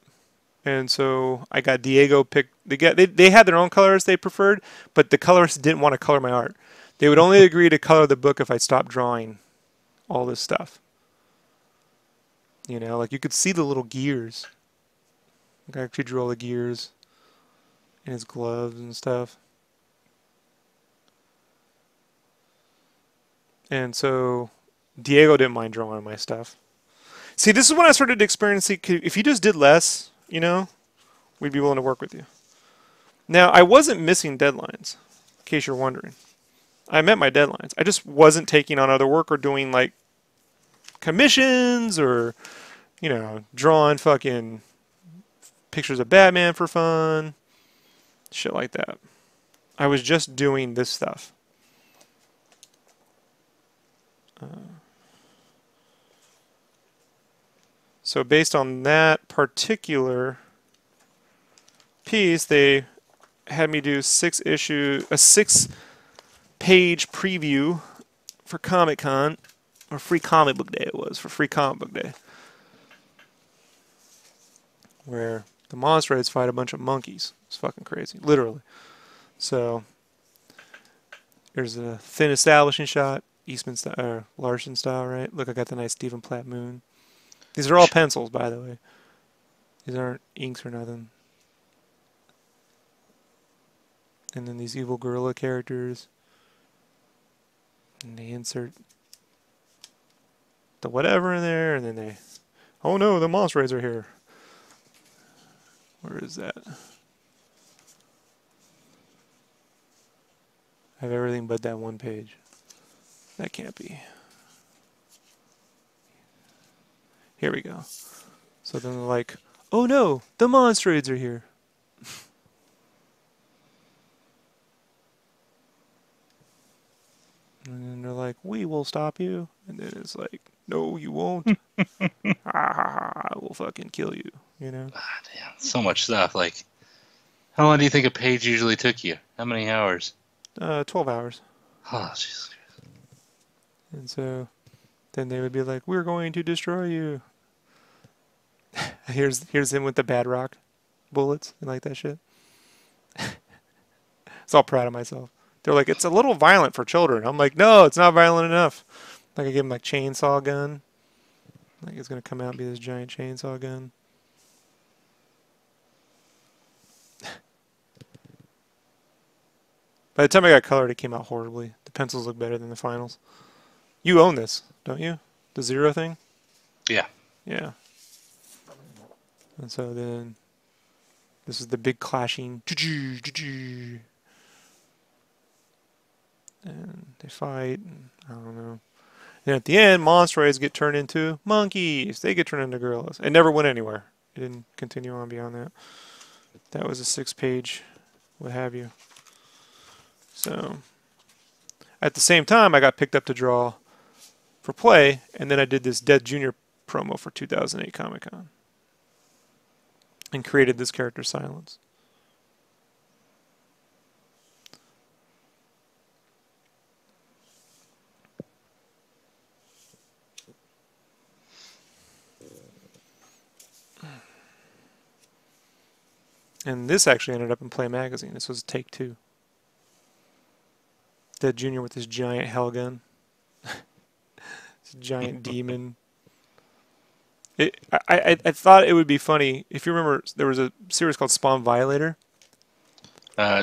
And so I got Diego picked. They had their own colors they preferred, but the colorists didn't want to color my art. They would only agree to color the book if I stopped drawing all this stuff. Like you could see the little gears. Like I actually drew all the gears in his gloves and stuff. And so Diego didn't mind drawing my stuff. See, this is when I started to experience, if you just did less, we'd be willing to work with you. Now, I wasn't missing deadlines, in case you're wondering. I met my deadlines. I just wasn't taking on other work or doing, like, commissions or, drawing fucking pictures of Batman for fun. Shit like that. I was just doing this stuff. So based on that particular piece, they had me do a 6-page preview for Comic-Con, or Free Comic Book Day it was, for Free Comic Book Day, where the Monstroids fight a bunch of monkeys. It's fucking crazy, literally. So There's a thin establishing shot, Eastman style, or Larson style, right? Look, I got the nice Stephen Platt moon. These are all pencils, by the way. These aren't inks or nothing. And then these evil gorilla characters. And they insert the whatever in there, and then they... Oh no, the monster are here. Where is that? I have everything but that one page. That can't be. Here we go. So then they're like, oh no, the monstrades are here. And then they're like, we will stop you. And then it's like, no, you won't. I will fucking kill you. You know? Ah, damn, so much stuff. Like, how long do you think a page usually took you? How many hours? 12 hours. Oh, Jesus. And so then they would be like, we're going to destroy you. Here's him with the bad rock bullets. You like that shit? So all proud of myself. They're like, it's a little violent for children. I'm like, no, it's not violent enough. Like I give him like chainsaw gun. Like it's gonna come out and be this giant chainsaw gun. By the time I got colored, it came out horribly. The pencils look better than the finals. You own this, don't you? The Zero thing? Yeah. Yeah. And so then this is the big clashing. And they fight. And I don't know. And at the end, monstrades get turned into monkeys. They get turned into gorillas. It never went anywhere. It didn't continue on beyond that. That was a 6-page, what have you. So, at the same time, I got picked up to draw for play, and then I did this Dead Junior promo for 2008 Comic-Con. And created this character, Silence. And this actually ended up in Play Magazine. This was take 2. Dead Junior with this giant hell gun. This giant demon. I thought it would be funny. If you remember, there was a series called Spawn Violator.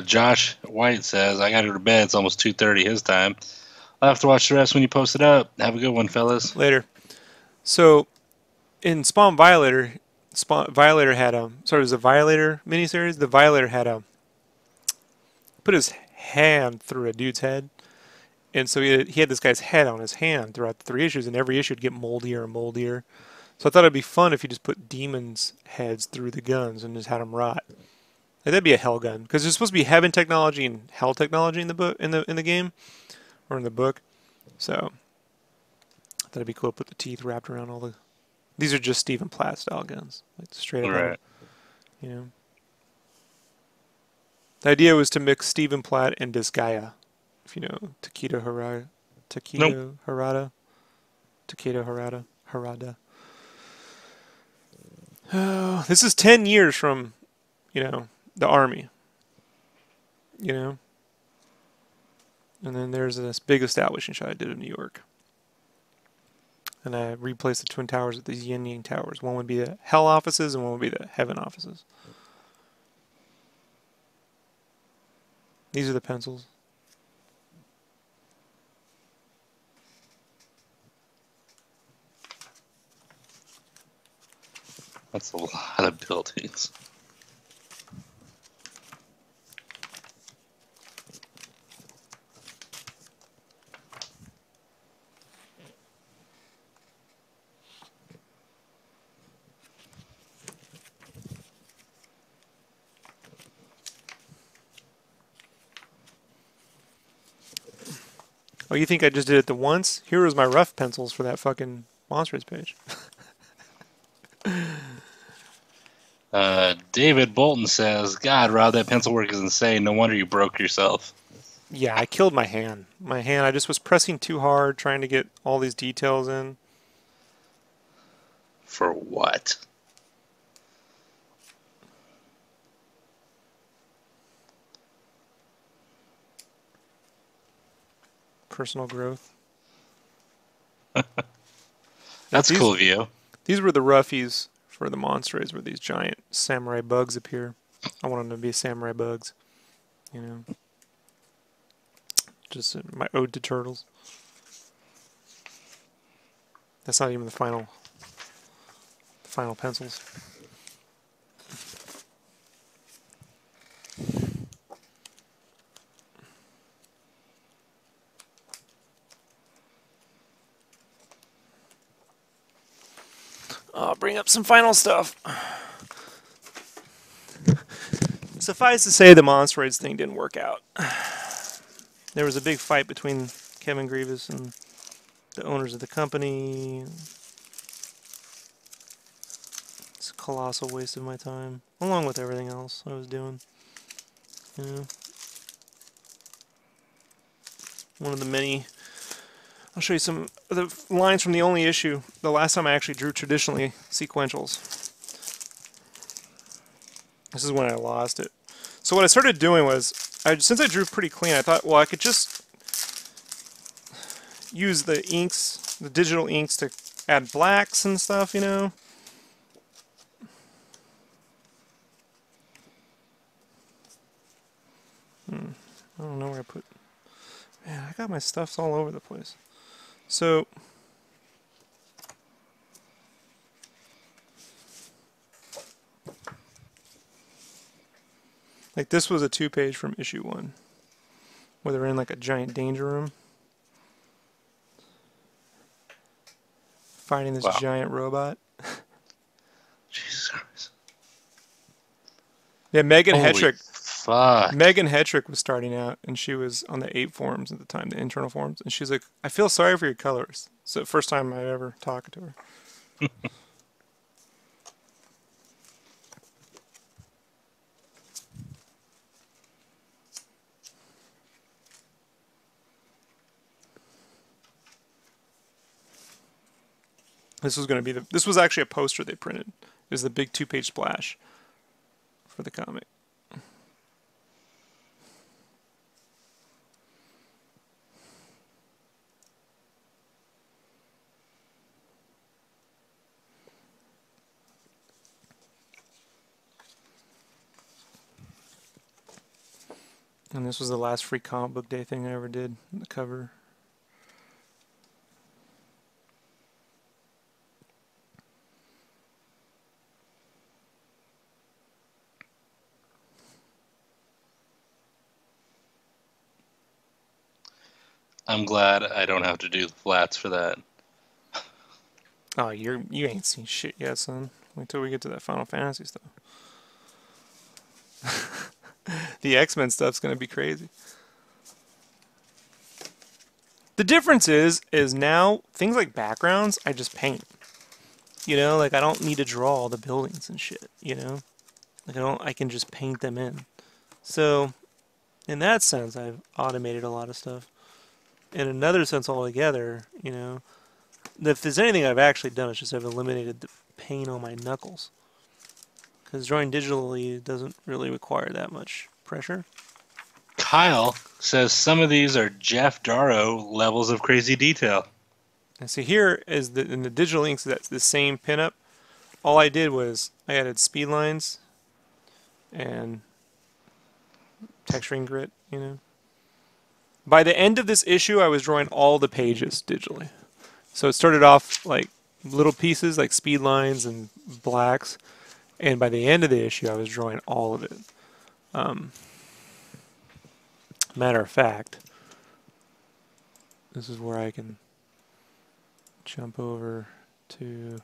Josh White says, I gotta go to bed. It's almost 2:30 his time. I'll have to watch the rest when you post it up. Have a good one, fellas. Later. So, in Spawn Violator had it was a Violator miniseries. The Violator had put his hand through a dude's head, and so he had this guy's head on his hand throughout the 3 issues, and every issue would get moldier and moldier. So I thought it'd be fun if you just put demons' heads through the guns and just had them rot. Like, that'd be a hell gun, because there's supposed to be heaven technology and hell technology in the book, in the game, or in the book. So I thought it'd be cool to put the teeth wrapped around all the. These are just Stephen Platt style guns, like straight up. Right. You know. The idea was to mix Stephen Platt and Disgaea, if you know Takedo Harada. Nope. Harada. Oh, this is 10 years from, the army. And then there's this big establishing shot I did in New York. And I replaced the Twin Towers with these yin yang towers. One would be the hell offices and one would be the heaven offices. These are the pencils. That's a lot of buildings. Oh, you think I just did it the once? Here was my rough pencils for that fucking Monsters page. David Bolton says, God, Rob, that pencil work is insane. No wonder you broke yourself. Yeah, I killed my hand. I just was pressing too hard, trying to get all these details in. For what? personal growth. That's a cool view. These were the roughies for the monsters, where these giant samurai bugs appear. I want them to be samurai bugs, you know. Just my ode to turtles. That's not even the final pencils. I'll bring up some final stuff. Suffice to say, the Monsteroids thing didn't work out. There was a big fight between Kevin Grievous and the owners of the company. It's a colossal waste of my time, along with everything else I was doing. You know, one of the many. I'll show you some of the lines from the only issue. The last time I actually drew traditionally sequentials. This is when I lost it. So what I started doing was, since I drew pretty clean, I thought, well, I could just use the inks, the digital inks, to add blacks and stuff, you know. I don't know where I put. Man, I got my stuffs all over the place. So like this was a 2-page from issue 1, where they're in like a giant danger room, fighting this giant robot. Jesus Christ. Yeah, Megan Hetrick. Fuck. Megan Hetrick was starting out, and she was on the 8 forums at the time, the internal forums, and she's like, I feel sorry for your colors. So the first time I ever talked to her. This was going to be this was actually a poster they printed. It was the big 2-page splash for the comic. And this was the last free comic book day thing I ever did, the cover. I'm glad I don't have to do the flats for that. Oh, you ain't seen shit yet, son. Wait till we get to that Final Fantasy stuff. The X-Men stuff's gonna be crazy. The difference is now things like backgrounds I just paint. You know, like I don't need to draw all the buildings and shit. You know, like I can just paint them in. So, in that sense, I've automated a lot of stuff. In another sense altogether, you know, if there's anything I've actually done, it's just I've eliminated the pain on my knuckles. Because drawing digitally doesn't really require that much pressure. Kyle says some of these are Jeff Darrow levels of crazy detail. And so here is in the digital inks, that's the same pinup. All I did was I added speed lines and texturing grit, you know. By the end of this issue, I was drawing all the pages digitally. So it started off like little pieces like speed lines and blacks. And by the end of the issue, I was drawing all of it. Matter of fact, this is where I can jump over to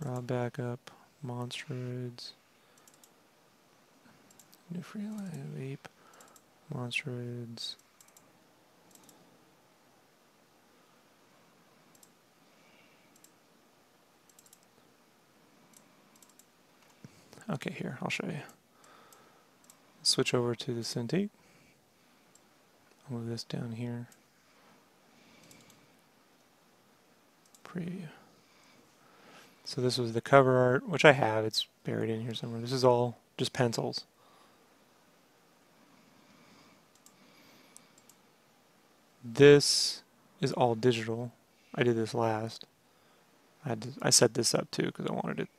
raw backup, Monsteroids, new free line vape, Monsteroids. Okay, here, I'll show you. Switch over to the Cintiq. I'll move this down here. Preview. So this was the cover art, which I have. It's buried in here somewhere. This is all just pencils. This is all digital. I did this last. I set this up too because I wanted it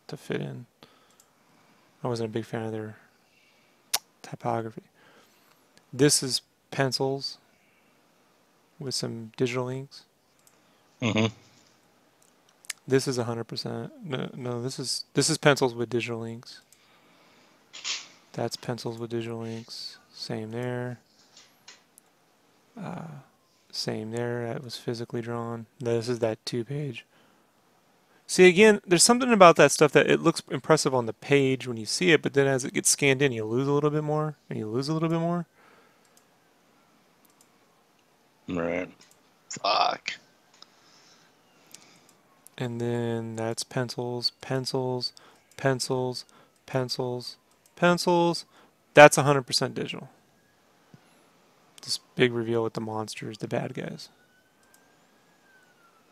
to fit in. I wasn't a big fan of their typography. This is pencils with some digital inks. Mm-hmm. This is 100%. No, this is pencils with digital inks. That's pencils with digital inks. Same there. Same there. That was physically drawn. This is that 2-page. See, again, there's something about that stuff that it looks impressive on the page when you see it, but then as it gets scanned in, you lose a little bit more, and you lose a little bit more. Right. Fuck. And then that's pencils, pencils, pencils, pencils, pencils. That's 100% digital. This big reveal with the monsters, the bad guys.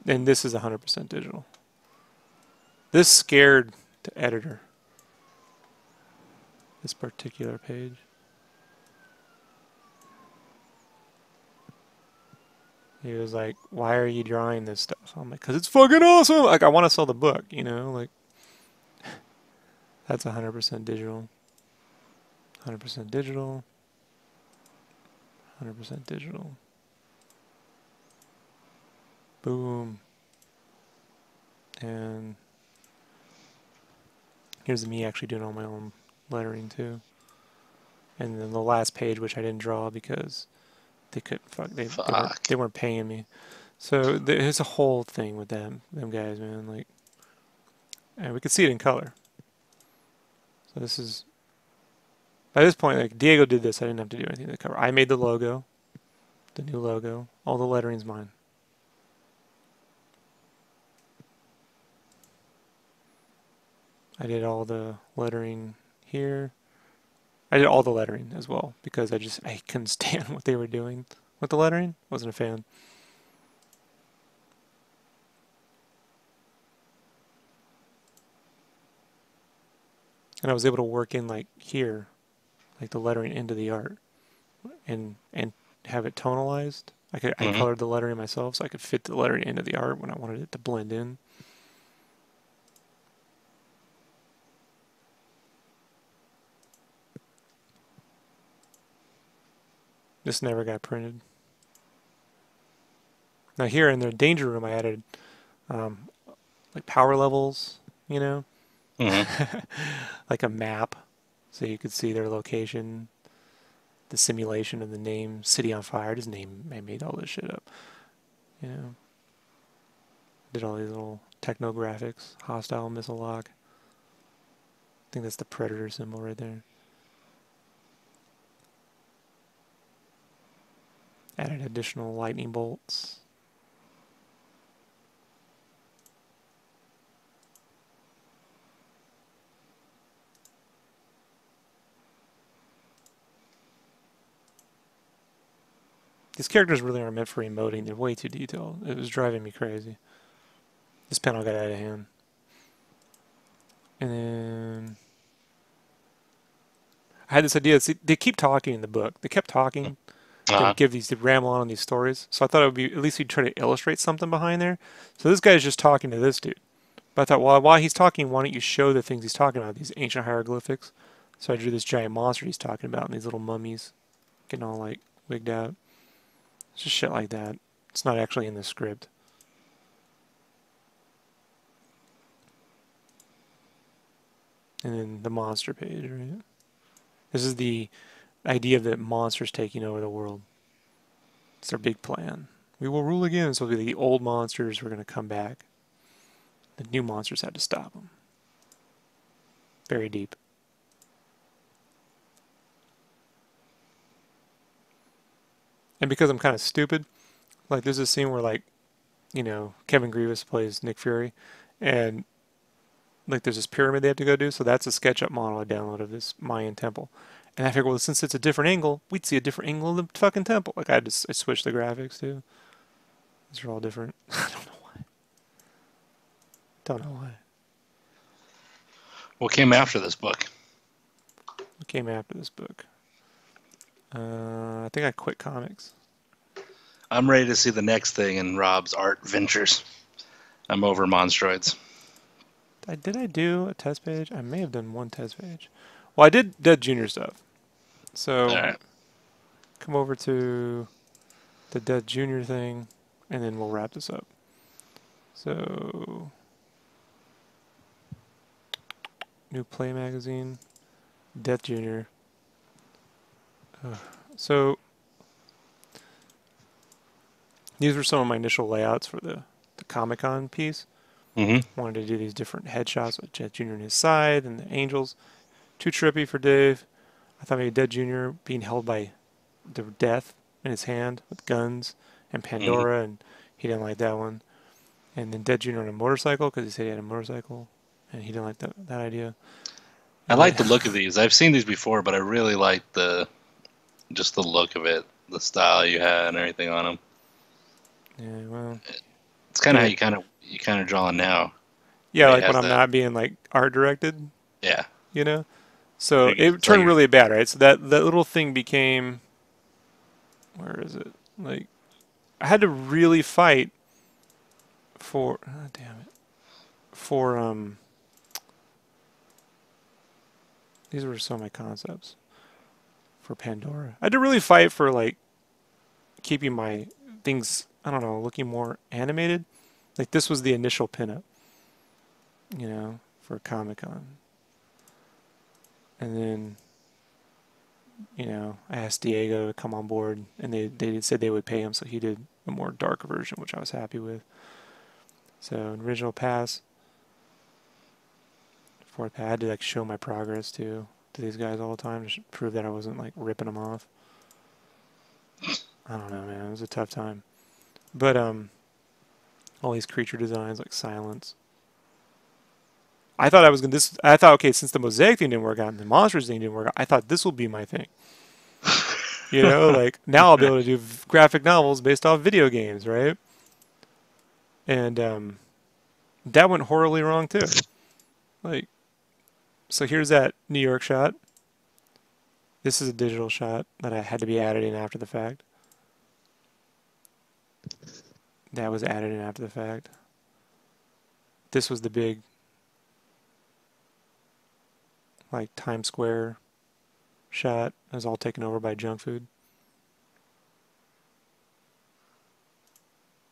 And this is 100% digital. This scared the editor. This particular page. He was like, "Why are you drawing this stuff?" I'm like, "Cause it's fucking awesome!" Like, I want to sell the book, you know? Like, that's 100% digital. 100% digital. 100% digital. Boom. And here's me actually doing all my own lettering too. And then the last page, which I didn't draw because they couldn't they weren't paying me. So there's a whole thing with them guys, man. Like, and we could see it in color. So this is, by this point, like, Diego did this. I didn't have to do anything to the cover. I made the logo, the new logo. All the lettering's mine. I did all the lettering here. I did all the lettering as well because I couldn't stand what they were doing with the lettering. Wasn't a fan. And I was able to work in, like, here, like, the lettering into the art and have it tonalized. I colored the lettering myself so I could fit the lettering into the art when I wanted it to blend in. This never got printed. Now here in the danger room I added like power levels, you know? Like a map so you could see their location, the simulation of the name City on Fire. I made all this shit up. You know? Did all these little techno graphics, hostile missile lock. I think that's the Predator symbol right there. Added additional lightning bolts. These characters really aren't meant for emoting. They're way too detailed. It was driving me crazy. This panel got out of hand. And then I had this idea. See, they keep talking in the book. They kept talking. They would they ramble on these stories. So I thought it would be, at least we'd try to illustrate something behind there. So this guy's just talking to this dude. But I thought, well, while he's talking, why don't you show the things he's talking about, these ancient hieroglyphics? So I drew this giant monster he's talking about and these little mummies getting all, like, wigged out. It's just shit like that. It's not actually in the script. And then the monster page, right? This is the idea of the monsters taking over the world. It's their big plan. We will rule again, so the old monsters were going to come back. The new monsters had to stop them. Very deep. And because I'm kind of stupid, like, there's a scene where, like, you know, Kevin Grievous plays Nick Fury, and, like, there's this pyramid they have to go do, so that's a SketchUp model I downloaded of this Mayan temple. And I figured, well, since it's a different angle, we'd see a different angle of the fucking temple. Like, I switched the graphics, too. These are all different. I don't know why. Don't know why. What came after this book? came after this book. I think I quit comics. I'm ready to see the next thing in Rob's art ventures. I'm over Monstroids. Did I do a test page? I may have done one test page. Well, I did Dead Junior stuff. All So right. come over to the Dead Junior thing, and then we'll wrap this up. So new Play magazine, Death Junior. So these were some of my initial layouts for the Comic-Con piece. Mm-hmm. Wanted to do these different headshots with Jet Jr. on his side and the angels. Too trippy for Dave. I thought maybe Dead Jr. being held by the death in his hand with guns and Mm-hmm. Pandora, and he didn't like that one. And then Dead Jr. on a motorcycle because he said he had a motorcycle, and he didn't like that idea. I And like then, the look of these. I've seen these before, but I really like just the look of it, the style you had, and everything on them. yeah, well, It's kind of how yeah, you kind of draw now. yeah, It like when has I'm that. not being like art directed, Yeah. you know. So it It's like turned really bad, right? So that little thing became, where is it? Like I had to really fight for, oh, damn it, for these were some of my concepts for Pandora. I had to really fight for like keeping my things, I don't know, looking more animated. Like this was the initial pinup, for Comic Con. And then, I asked Diego to come on board, and they said they would pay him, so he did a more dark version, which I was happy with. So, an original pass, fourth pass, I had to like show my progress too to these guys all the time to prove that I wasn't like ripping them off. I don't know, man. It was a tough time. But all these creature designs like Silence. I thought I was gonna this. I thought, okay, since the mosaic thing didn't work out and the monsters thing didn't work out, I thought this will be my thing. Like now I'll be able to do graphic novels based off video games, right? And that went horribly wrong too. Like, so here's that New York shot. This is a digital shot that I had to be added in after the fact. That was added in after the fact. This was the big, like, Times Square shot. It was all taken over by junk food.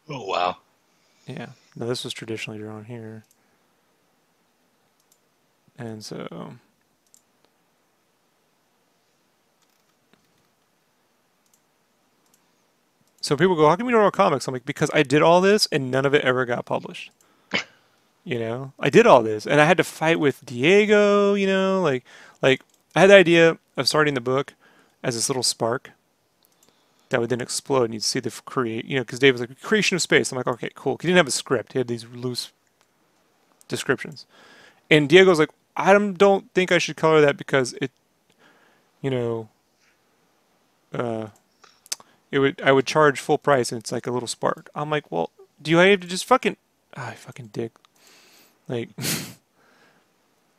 Oh wow. Yeah. No, this was traditionally drawn here. And so people go, how come you don't draw comics? I'm like, because I did all this and none of it ever got published. I did all this and I had to fight with Diego, like I had the idea of starting the book as this little spark that would then explode and you'd see the create, because Dave was like, creation of space. I'm like, okay, cool. He didn't have a script. He had these loose descriptions. And Diego's like, I don't think I should color that because it, you know, uh, I would charge full price and it's like a little spark. I'm like, well, do I have to just fucking dick. Like,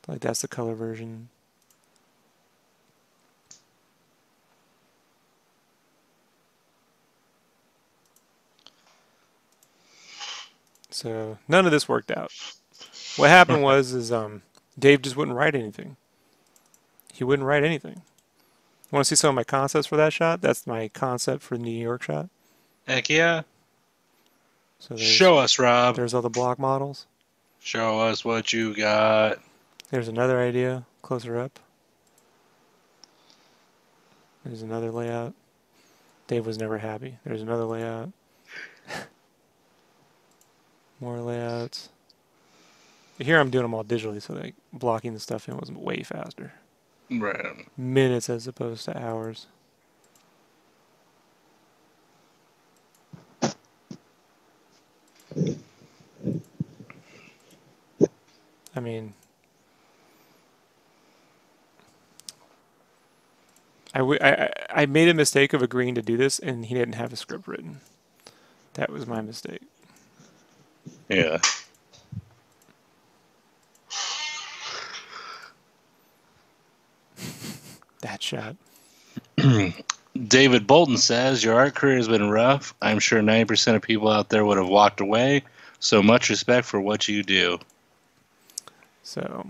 like that's the color version. So none of this worked out. What happened was Dave just wouldn't write anything. He wouldn't write anything. Want to see some of my concepts for that shot? That's my concept for the New York shot. Heck yeah. So Show us, Rob. there's all the block models. Show us what you got. There's another idea closer up. There's another layout. Dave was never happy. There's another layout. More layouts. Here I'm doing them all digitally, so like blocking the stuff in was way faster. Right. Minutes as opposed to hours. I mean, I made a mistake of agreeing to do this, and he didn't have a script written. That was my mistake. Yeah. shot. David Bolton says, your art career has been rough. I'm sure 90% of people out there would have walked away. So much respect for what you do. So,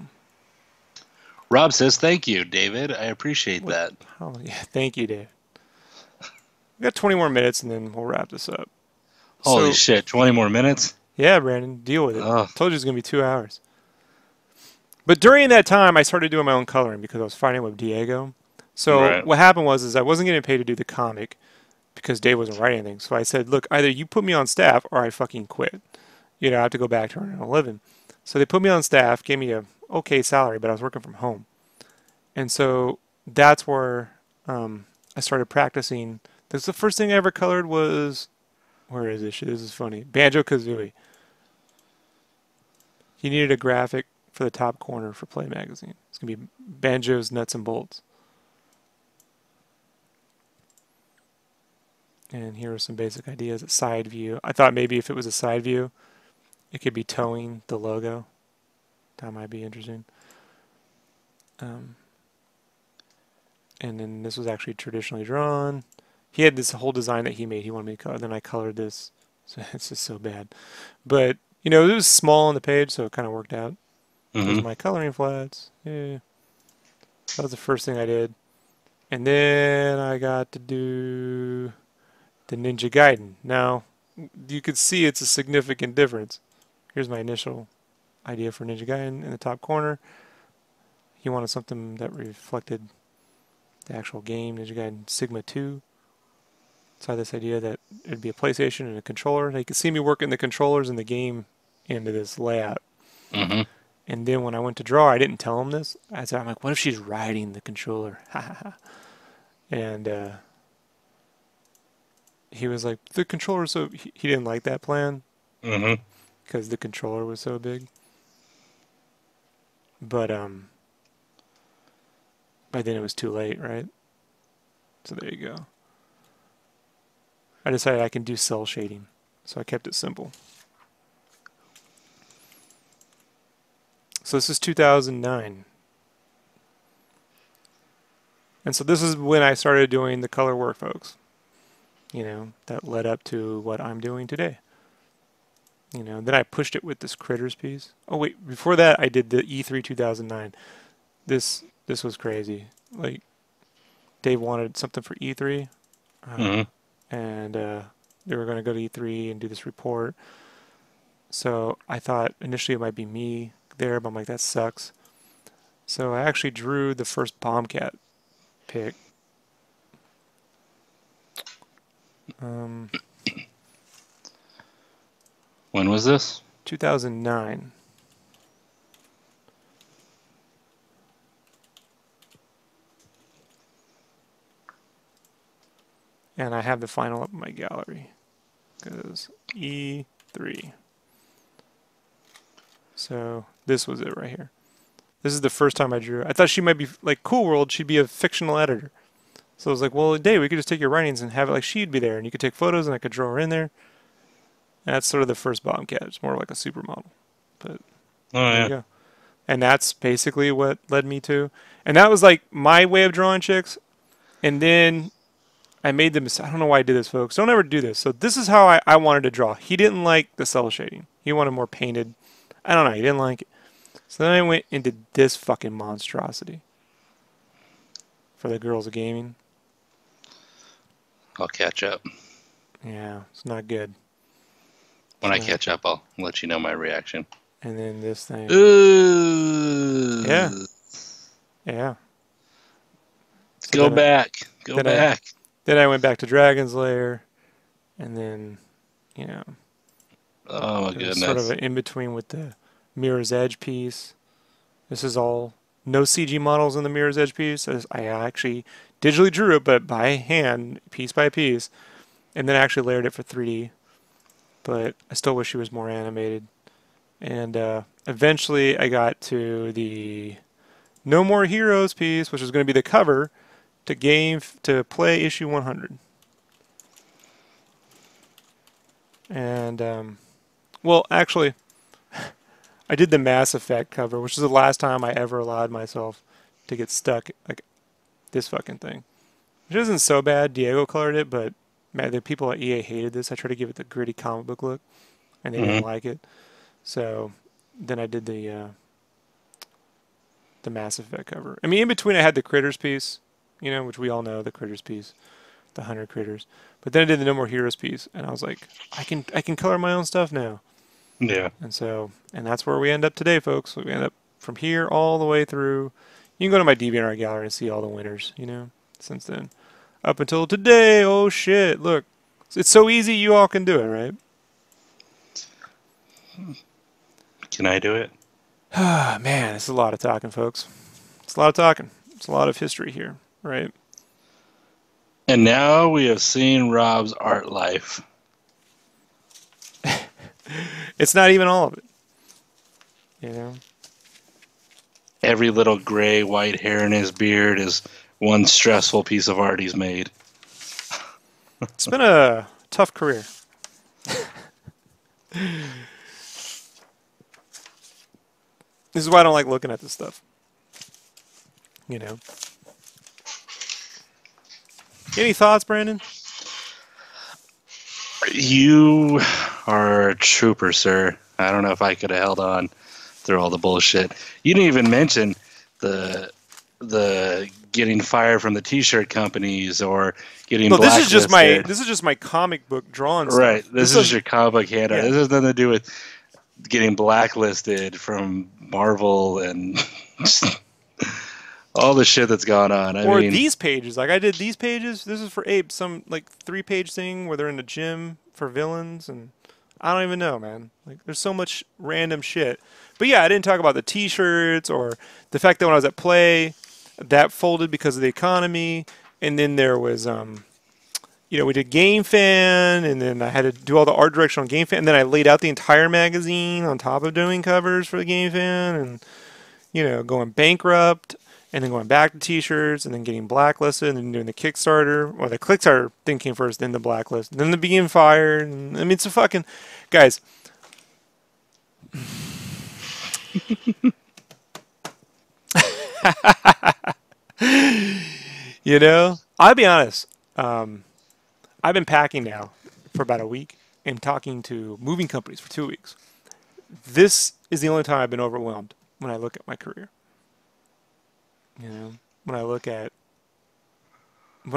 Rob says, thank you, David. I appreciate that. Oh, yeah. Thank you, Dave. We got 20 more minutes, and then we'll wrap this up. Holy shit, 20 more minutes? Yeah, Brandon, deal with it. Oh. Told you it's going to be 2 hours. But during that time, I started doing my own coloring because I was fighting with Diego. So what happened was I wasn't getting paid to do the comic because Dave wasn't writing anything. So I said, look, either you put me on staff or I fucking quit. You know, I have to go back to earning a living. So they put me on staff, gave me a okay salary, but I was working from home. And so that's where I started practicing. That's the first thing I ever colored was, where is this shit? This is funny. Banjo-Kazooie. He needed a graphic for the top corner for Play Magazine. It's going to be Banjo's Nuts and Bolts. And here are some basic ideas. A side view. I thought maybe if it was a side view, it could be towing the logo. That might be interesting. And then this was actually traditionally drawn. He had this whole design that he made. He wanted me to color. Then I colored this. So it's just so bad. But, you know, it was small on the page, so it kind of worked out. There's my coloring flats. Yeah. That was the first thing I did. And then I got to do the Ninja Gaiden. Now, you could see it's a significant difference. Here's my initial idea for Ninja Gaiden in the top corner. He wanted something that reflected the actual game, Ninja Gaiden Sigma 2. So I had this idea that it'd be a PlayStation and a controller. They could see me working the controllers in the game into this layout. And then when I went to draw, I didn't tell him this. I'm like, what if she's riding the controller? And he was like, the controller, so he didn't like that plan because the controller was so big. But by then it was too late, right? So there you go. I decided I can do cell shading, so I kept it simple. So this is 2009. And so this is when I started doing the color work, folks. You know, that led up to what I'm doing today. You know, then I pushed it with this Critters piece. Oh wait, before that I did the E3 2009. This was crazy. Like, Dave wanted something for E3. And they were going to go to E3 and do this report. So I thought initially it might be me there, but I'm like, that sucks. So I actually drew the first Bombcat pic. When was this? 2009. And I have the final up in my gallery. Because E3. So this was it right here. This is the first time I drew. I thought she might be, like Cool World, she'd be a fictional editor. So I was like, well, Dave, we could just take your writings and have it like she'd be there. And you could take photos and I could draw her in there. And that's sort of the first Bombcat. It's more like a supermodel. But there you go. And that's basically what led me to. And that was like my way of drawing chicks. And then I made the mistake. I don't know why I did this, folks. Don't ever do this. So this is how I wanted to draw. He didn't like the cell shading. He wanted more painted. I don't know. He didn't like it. So then I went into this fucking monstrosity for the girls of gaming. I'll catch up. Yeah, it's not good. When I catch up, I'll let you know my reaction. And then this thing. Ooh. Yeah. Yeah. So Go back. Go back. Then I went back to Dragon's Lair. And then, you know. Oh, my goodness. Sort of an in-between with the Mirror's Edge piece. This is all no CG models in the Mirror's Edge piece. I actually digitally drew it, but by hand, piece by piece. And then I actually layered it for 3D. But I still wish she was more animated. And eventually I got to the No More Heroes piece, which was going to be the cover to play issue 100. And, well, actually, I did the Mass Effect cover, which is the last time I ever allowed myself to get stuck. Like, this fucking thing. Which isn't so bad. Diego colored it, but man, the people at EA hated this. I tried to give it the gritty comic book look, and they didn't like it. So then I did the Mass Effect cover. I mean, in between I had the Critters piece, you know, which we all know, the Critters piece, the 100 Critters. But then I did the No More Heroes piece, and I was like, I can color my own stuff now. Yeah. And that's where we end up today, folks. We end up from here all the way through. You can go to my DeviantArt gallery and see all the winners, you know, since then. Up until today, oh shit, look. It's so easy, you all can do it, right? Can I do it? Ah, man, it's a lot of talking, folks. It's a lot of talking. It's a lot of history here, right? And now we have seen Rob's art life. It's not even all of it. You know? Every little gray, white hair in his beard is one stressful piece of art he's made. It's been a tough career. This is why I don't like looking at this stuff. You know? Any thoughts, Brandon? You are a trooper, sir. I don't know if I could have held on through all the bullshit. You didn't even mention the getting fired from the T-shirt companies or getting blacklisted. This is just my comic book drawing right. stuff. This is your comic book handout. Yeah. This has nothing to do with getting blacklisted from Marvel and all the shit that's gone on. I mean, these pages. Like I did these pages. This is for Abe. Some like 3-page thing where they're in the gym for villains, and I don't even know, man. Like there's so much random shit. But yeah, I didn't talk about the T-shirts or the fact that when I was at Play, that folded because of the economy, and then there was you know, we did Game Fan, and then I had to do all the art direction on Game Fan, and then I laid out the entire magazine on top of doing covers for the Game Fan, and you know, going bankrupt, and then going back to T-shirts, and then getting blacklisted, and then doing the Kickstarter. Well, the Kickstarter thing came first, then the blacklist, then the being fired. And, I mean, it's a fucking guys. You know, I'll be honest. I've been packing now for about a week and talking to moving companies for 2 weeks. This is the only time I've been overwhelmed when I look at my career. You know, when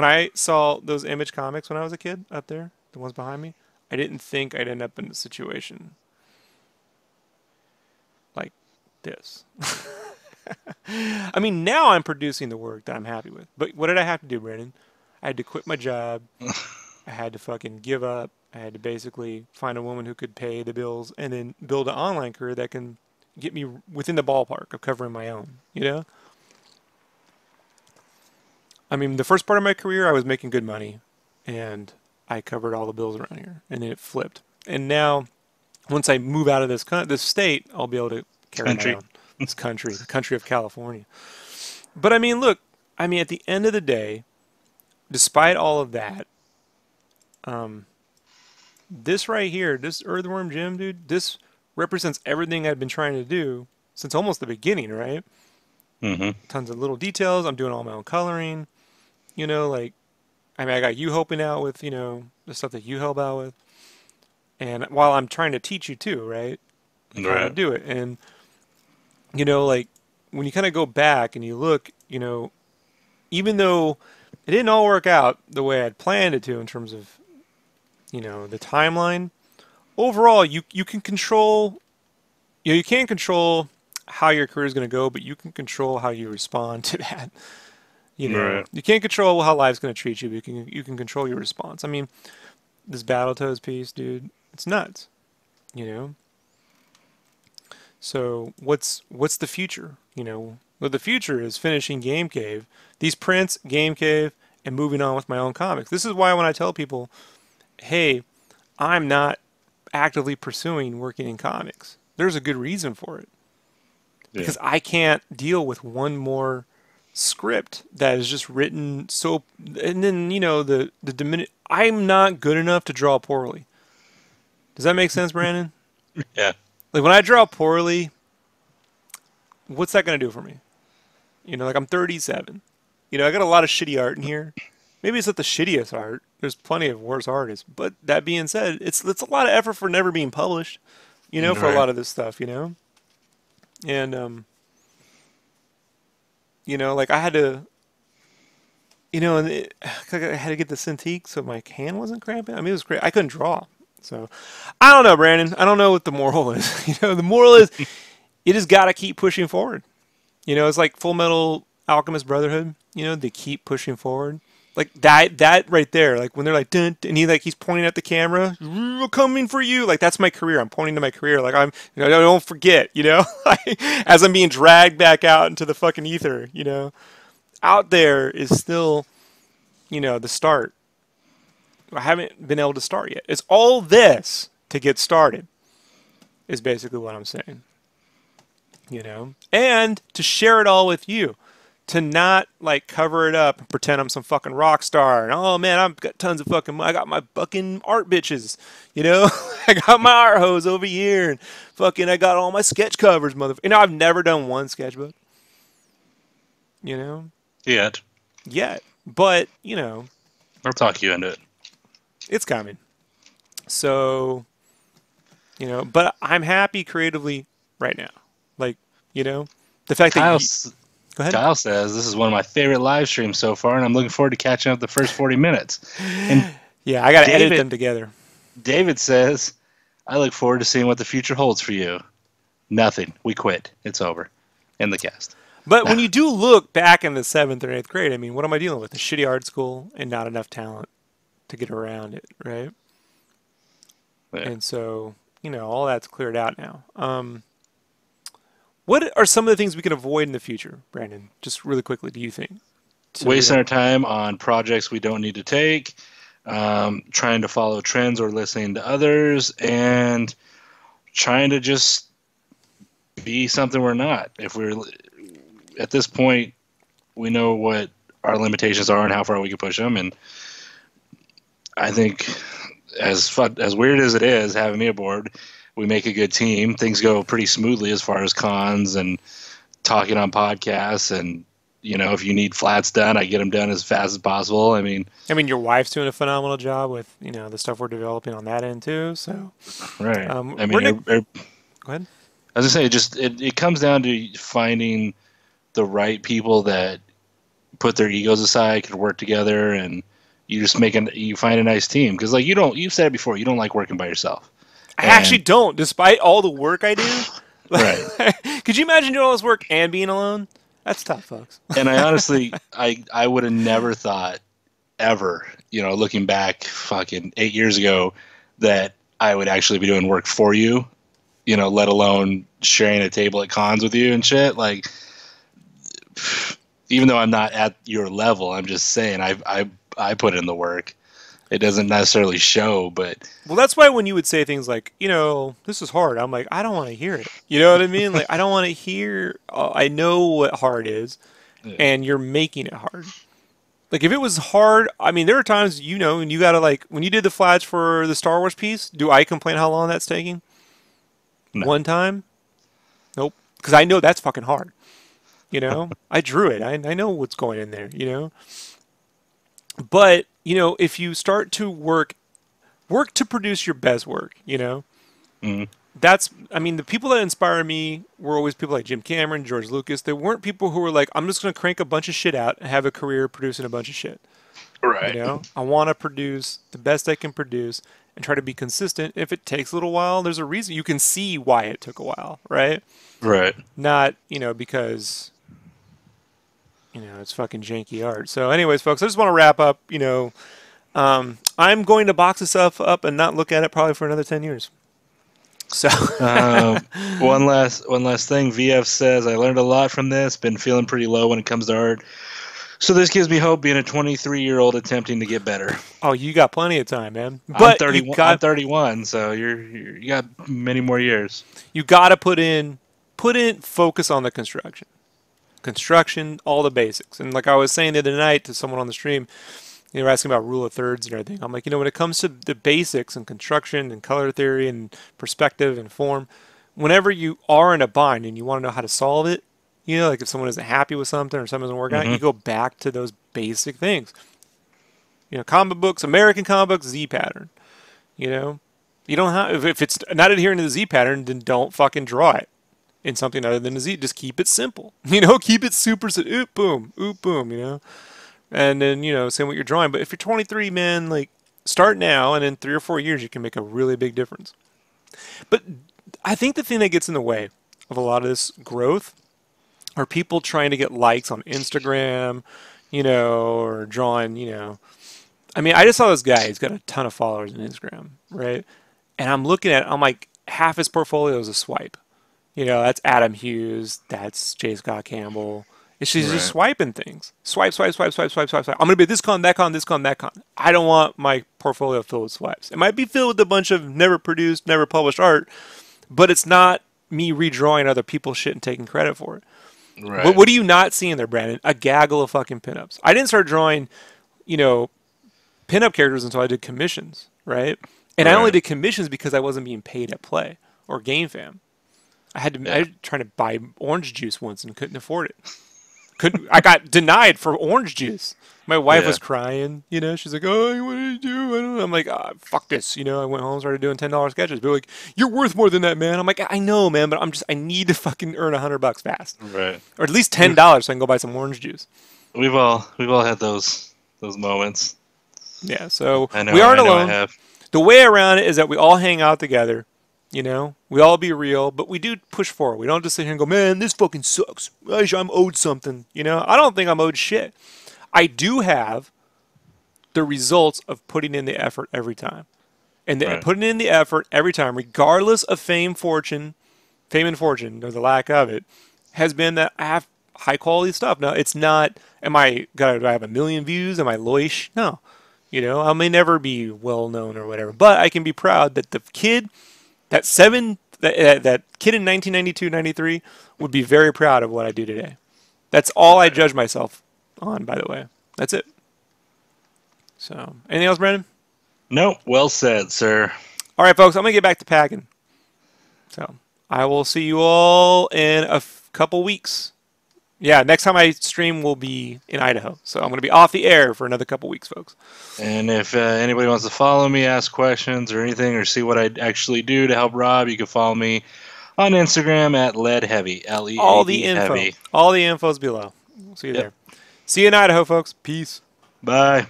I saw those Image comics when I was a kid up there, the ones behind me, I didn't think I'd end up in a situation like this. I mean, now I'm producing the work that I'm happy with. But what did I have to do, Brandon? I had to quit my job. I had to fucking give up. I had to basically find a woman who could pay the bills and then build an online career that can get me within the ballpark of covering my own, you know? I mean, the first part of my career, I was making good money, and I covered all the bills around here, and then it flipped. And now, once I move out of this state, I'll be able to carry my own. This country, the country of California. But I mean, look, at the end of the day, despite all of that, this right here, this Earthworm Jim, dude, this represents everything I've been trying to do since almost the beginning, right? Mm-hmm. Tons of little details. I'm doing all my own coloring. You know, like, I got you helping out with, you know, the stuff that you help out with. And while I'm trying to teach you too, right? How to do it. And, you know, like, when you kind of go back and you look, you know, even though it didn't all work out the way I'd planned it to in terms of, you know, the timeline, overall, you can control, you know, you can't control how your career is going to go, but you can control how you respond to that. You know, you can't control how life's going to treat you, but you can control your response. I mean, this Battletoads piece, dude, it's nuts. You know. So what's the future? You know, well, the future is finishing Game Cave, these prints, Game Cave, and moving on with my own comics. This is why when I tell people, hey, I'm not actively pursuing working in comics, there's a good reason for it. Yeah. Because I can't deal with one more script that is just written so, and then, you know, the I'm not good enough to draw poorly. Does that make sense, Brandon? Yeah. Like, when I draw poorly, what's that going to do for me? You know, like, I'm 37. You know, I got a lot of shitty art in here. Maybe it's not the shittiest art. There's plenty of worse artists. But that being said, it's a lot of effort for never being published. You know, for a Right. lot of this stuff. You know, and you know, like I had to. You know, and I had to get the Cintiq so my hand wasn't cramping. I mean, it was great. I couldn't draw. So, I don't know, Brandon. I don't know what the moral is. You know, the moral is you just got to keep pushing forward. You know, it's like Full Metal Alchemist Brotherhood. You know, they keep pushing forward. Like that right there. Like when they're like, dun, and he's pointing at the camera, "We're coming for you." Like that's my career. I'm pointing to my career. Like you know, don't forget. You know, as I'm being dragged back out into the fucking ether. You know, out there is still, you know, the start. I haven't been able to start yet. It's all this to get started, is basically what I'm saying. You know? And to share it all with you. To not like cover it up and pretend I'm some fucking rock star. And oh man, I've got tons of fucking, I got my fucking art bitches. You know? I got my art hose over here. And fucking, I got all my sketch covers, motherfucker. You know, I've never done one sketchbook. You know? Yet. But, you know, I'll talk you into it. it's coming. So, you know, but I'm happy creatively right now. Like, you know, the fact that go ahead. Kyle says this is one of my favorite live streams so far, and I'm looking forward to catching up the first 40 minutes. And yeah, I got to edit them together. David says, I look forward to seeing what the future holds for you. Nothing. We quit. It's over. In the cast. But when you do look back in the 7th or 8th grade, I mean, what am I dealing with? A shitty art school and not enough talent to get around it, right? Yeah. And so, you know, all that's cleared out now. What are some of the things we can avoid in the future, Brandon? Just really quickly, do you think? Wasting our time on projects we don't need to take, trying to follow trends or listening to others, and trying to just be something we're not. If we're at this point, we know what our limitations are and how far we can push them. And I think, as weird as it is, having me aboard, we make a good team. Things go pretty smoothly as far as cons and talking on podcasts. And, you know, if you need flats done, I get them done as fast as possible. I mean, your wife's doing a phenomenal job with, you know, the stuff we're developing on that end too. So, right. I mean, go ahead. As I say, it comes down to finding the right people that put their egos aside, can work together, and you find a nice team. Because like you've said it before, you don't like working by yourself. I actually don't, despite all the work I do. Right. Could you imagine doing all this work and being alone? That's tough, folks. And I honestly, I would have never thought ever, you know, looking back fucking 8 years ago, that I would actually be doing work for you, you know, let alone sharing a table at cons with you and shit. Like, even though I'm not at your level, I'm just saying I put in the work. It doesn't necessarily show, but well, that's why when you would say things like, you know, this is hard, I'm like, I don't want to hear it. You know what I mean? Like, I don't want to hear. I know what hard is, and you're making it hard. Like, if it was hard, I mean, there are times, you know, and you gotta like when you did the flats for the Star Wars piece. Do I complain how long that's taking? No. One time? Nope, because I know that's fucking hard. You know, I drew it. I know what's going in there. You know, but you know, if you start to work to produce your best work, you know, that's, I mean, the people that inspire me were always people like Jim Cameron, George Lucas. They weren't people who were like, I'm just going to crank a bunch of shit out and have a career producing a bunch of shit. right. You know, I want to produce the best I can produce and try to be consistent. If it takes a little while, there's a reason. You can see why it took a while, right? Right. Not, you know, because, you know, it's fucking janky art. So anyways, folks, I just want to wrap up, you know, I'm going to box this stuff up and not look at it probably for another 10 years. So one last thing. VF says, I learned a lot from this. Been feeling pretty low when it comes to art. So this gives me hope being a 23-year-old attempting to get better. Oh, you got plenty of time, man. But I'm 31, so you got many more years. You got to put in focus on the construction, all the basics. And like I was saying the other night to someone on the stream, you know, asking about rule of thirds and everything. I'm like, you know, when it comes to the basics and construction and color theory and perspective and form, whenever you are in a bind and you want to know how to solve it, You know, like if someone isn't happy with something or something isn't working out, you go back to those basic things. You know, comic books, American comic books, Z pattern. You know, you don't have, if it's not adhering to the Z pattern, then don't fucking draw it in something other than a Z. Just keep it simple. You know, keep it super, oop, boom, you know. And then, you know, same what you're drawing. But if you're 23, man, like, start now, and in 3 or 4 years, you can make a really big difference. But I think the thing that gets in the way of a lot of this growth are people trying to get likes on Instagram, you know, or drawing, you know. I mean, I just saw this guy. He's got a ton of followers on Instagram, right? And I'm looking at it, I'm like, half his portfolio is a swipe. You know, that's Adam Hughes, that's J. Scott Campbell. It's just swiping things. Swipe, swipe, swipe, swipe, swipe, swipe, swipe. I'm going to be this con, that con, this con, that con. I don't want my portfolio filled with swipes. It might be filled with a bunch of never produced, never published art, but it's not me redrawing other people's shit and taking credit for it. Right. What do you not see in there, Brandon? A gaggle of fucking pinups. I didn't start drawing, you know, pinup characters until I did commissions, right? And I only did commissions because I wasn't being paid at Play or GameFam. I was trying to buy orange juice once and couldn't afford it. I got denied for orange juice. My wife was crying, you know. She's like, "Oh, what do you do?" I don't know. I'm like, "Fuck this," you know. I went home, started doing $10 sketches. They're like, "You're worth more than that, man." I'm like, "I know, man, but I need to fucking earn $100 fast, right? Or at least $10 so I can go buy some orange juice." We've all had those moments. Yeah, so I know, we aren't alone. I have. The way around it is that we all hang out together. You know, we all be real, but we do push forward. We don't just sit here and go, "Man, this fucking sucks. I'm owed something." You know, I don't think I'm owed shit. I do have the results of putting in the effort every time. And putting in the effort every time, regardless of fame and fortune, or the lack of it, has been that I have high quality stuff. Now, it's not, do I have a million views? Am I loish? No. You know, I may never be well known or whatever, but I can be proud that the kid, that kid in 1992, 93 would be very proud of what I do today. That's all I judge myself on, by the way. That's it. So, anything else, Brandon? Nope. Well said, sir. All right, folks, I'm going to get back to packing. So, I will see you all in a couple weeks. Yeah, next time I stream will be in Idaho. So, I'm going to be off the air for another couple weeks, folks. And if anybody wants to follow me, ask questions or anything, or see what I actually do to help Rob, you can follow me on Instagram at LeadHeavy, L-E-A-D All the info. Heavy. All the info's below. We'll see you there. See you in Idaho, folks. Peace. Bye.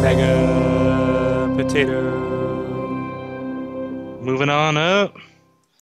Mega potato. Moving on up.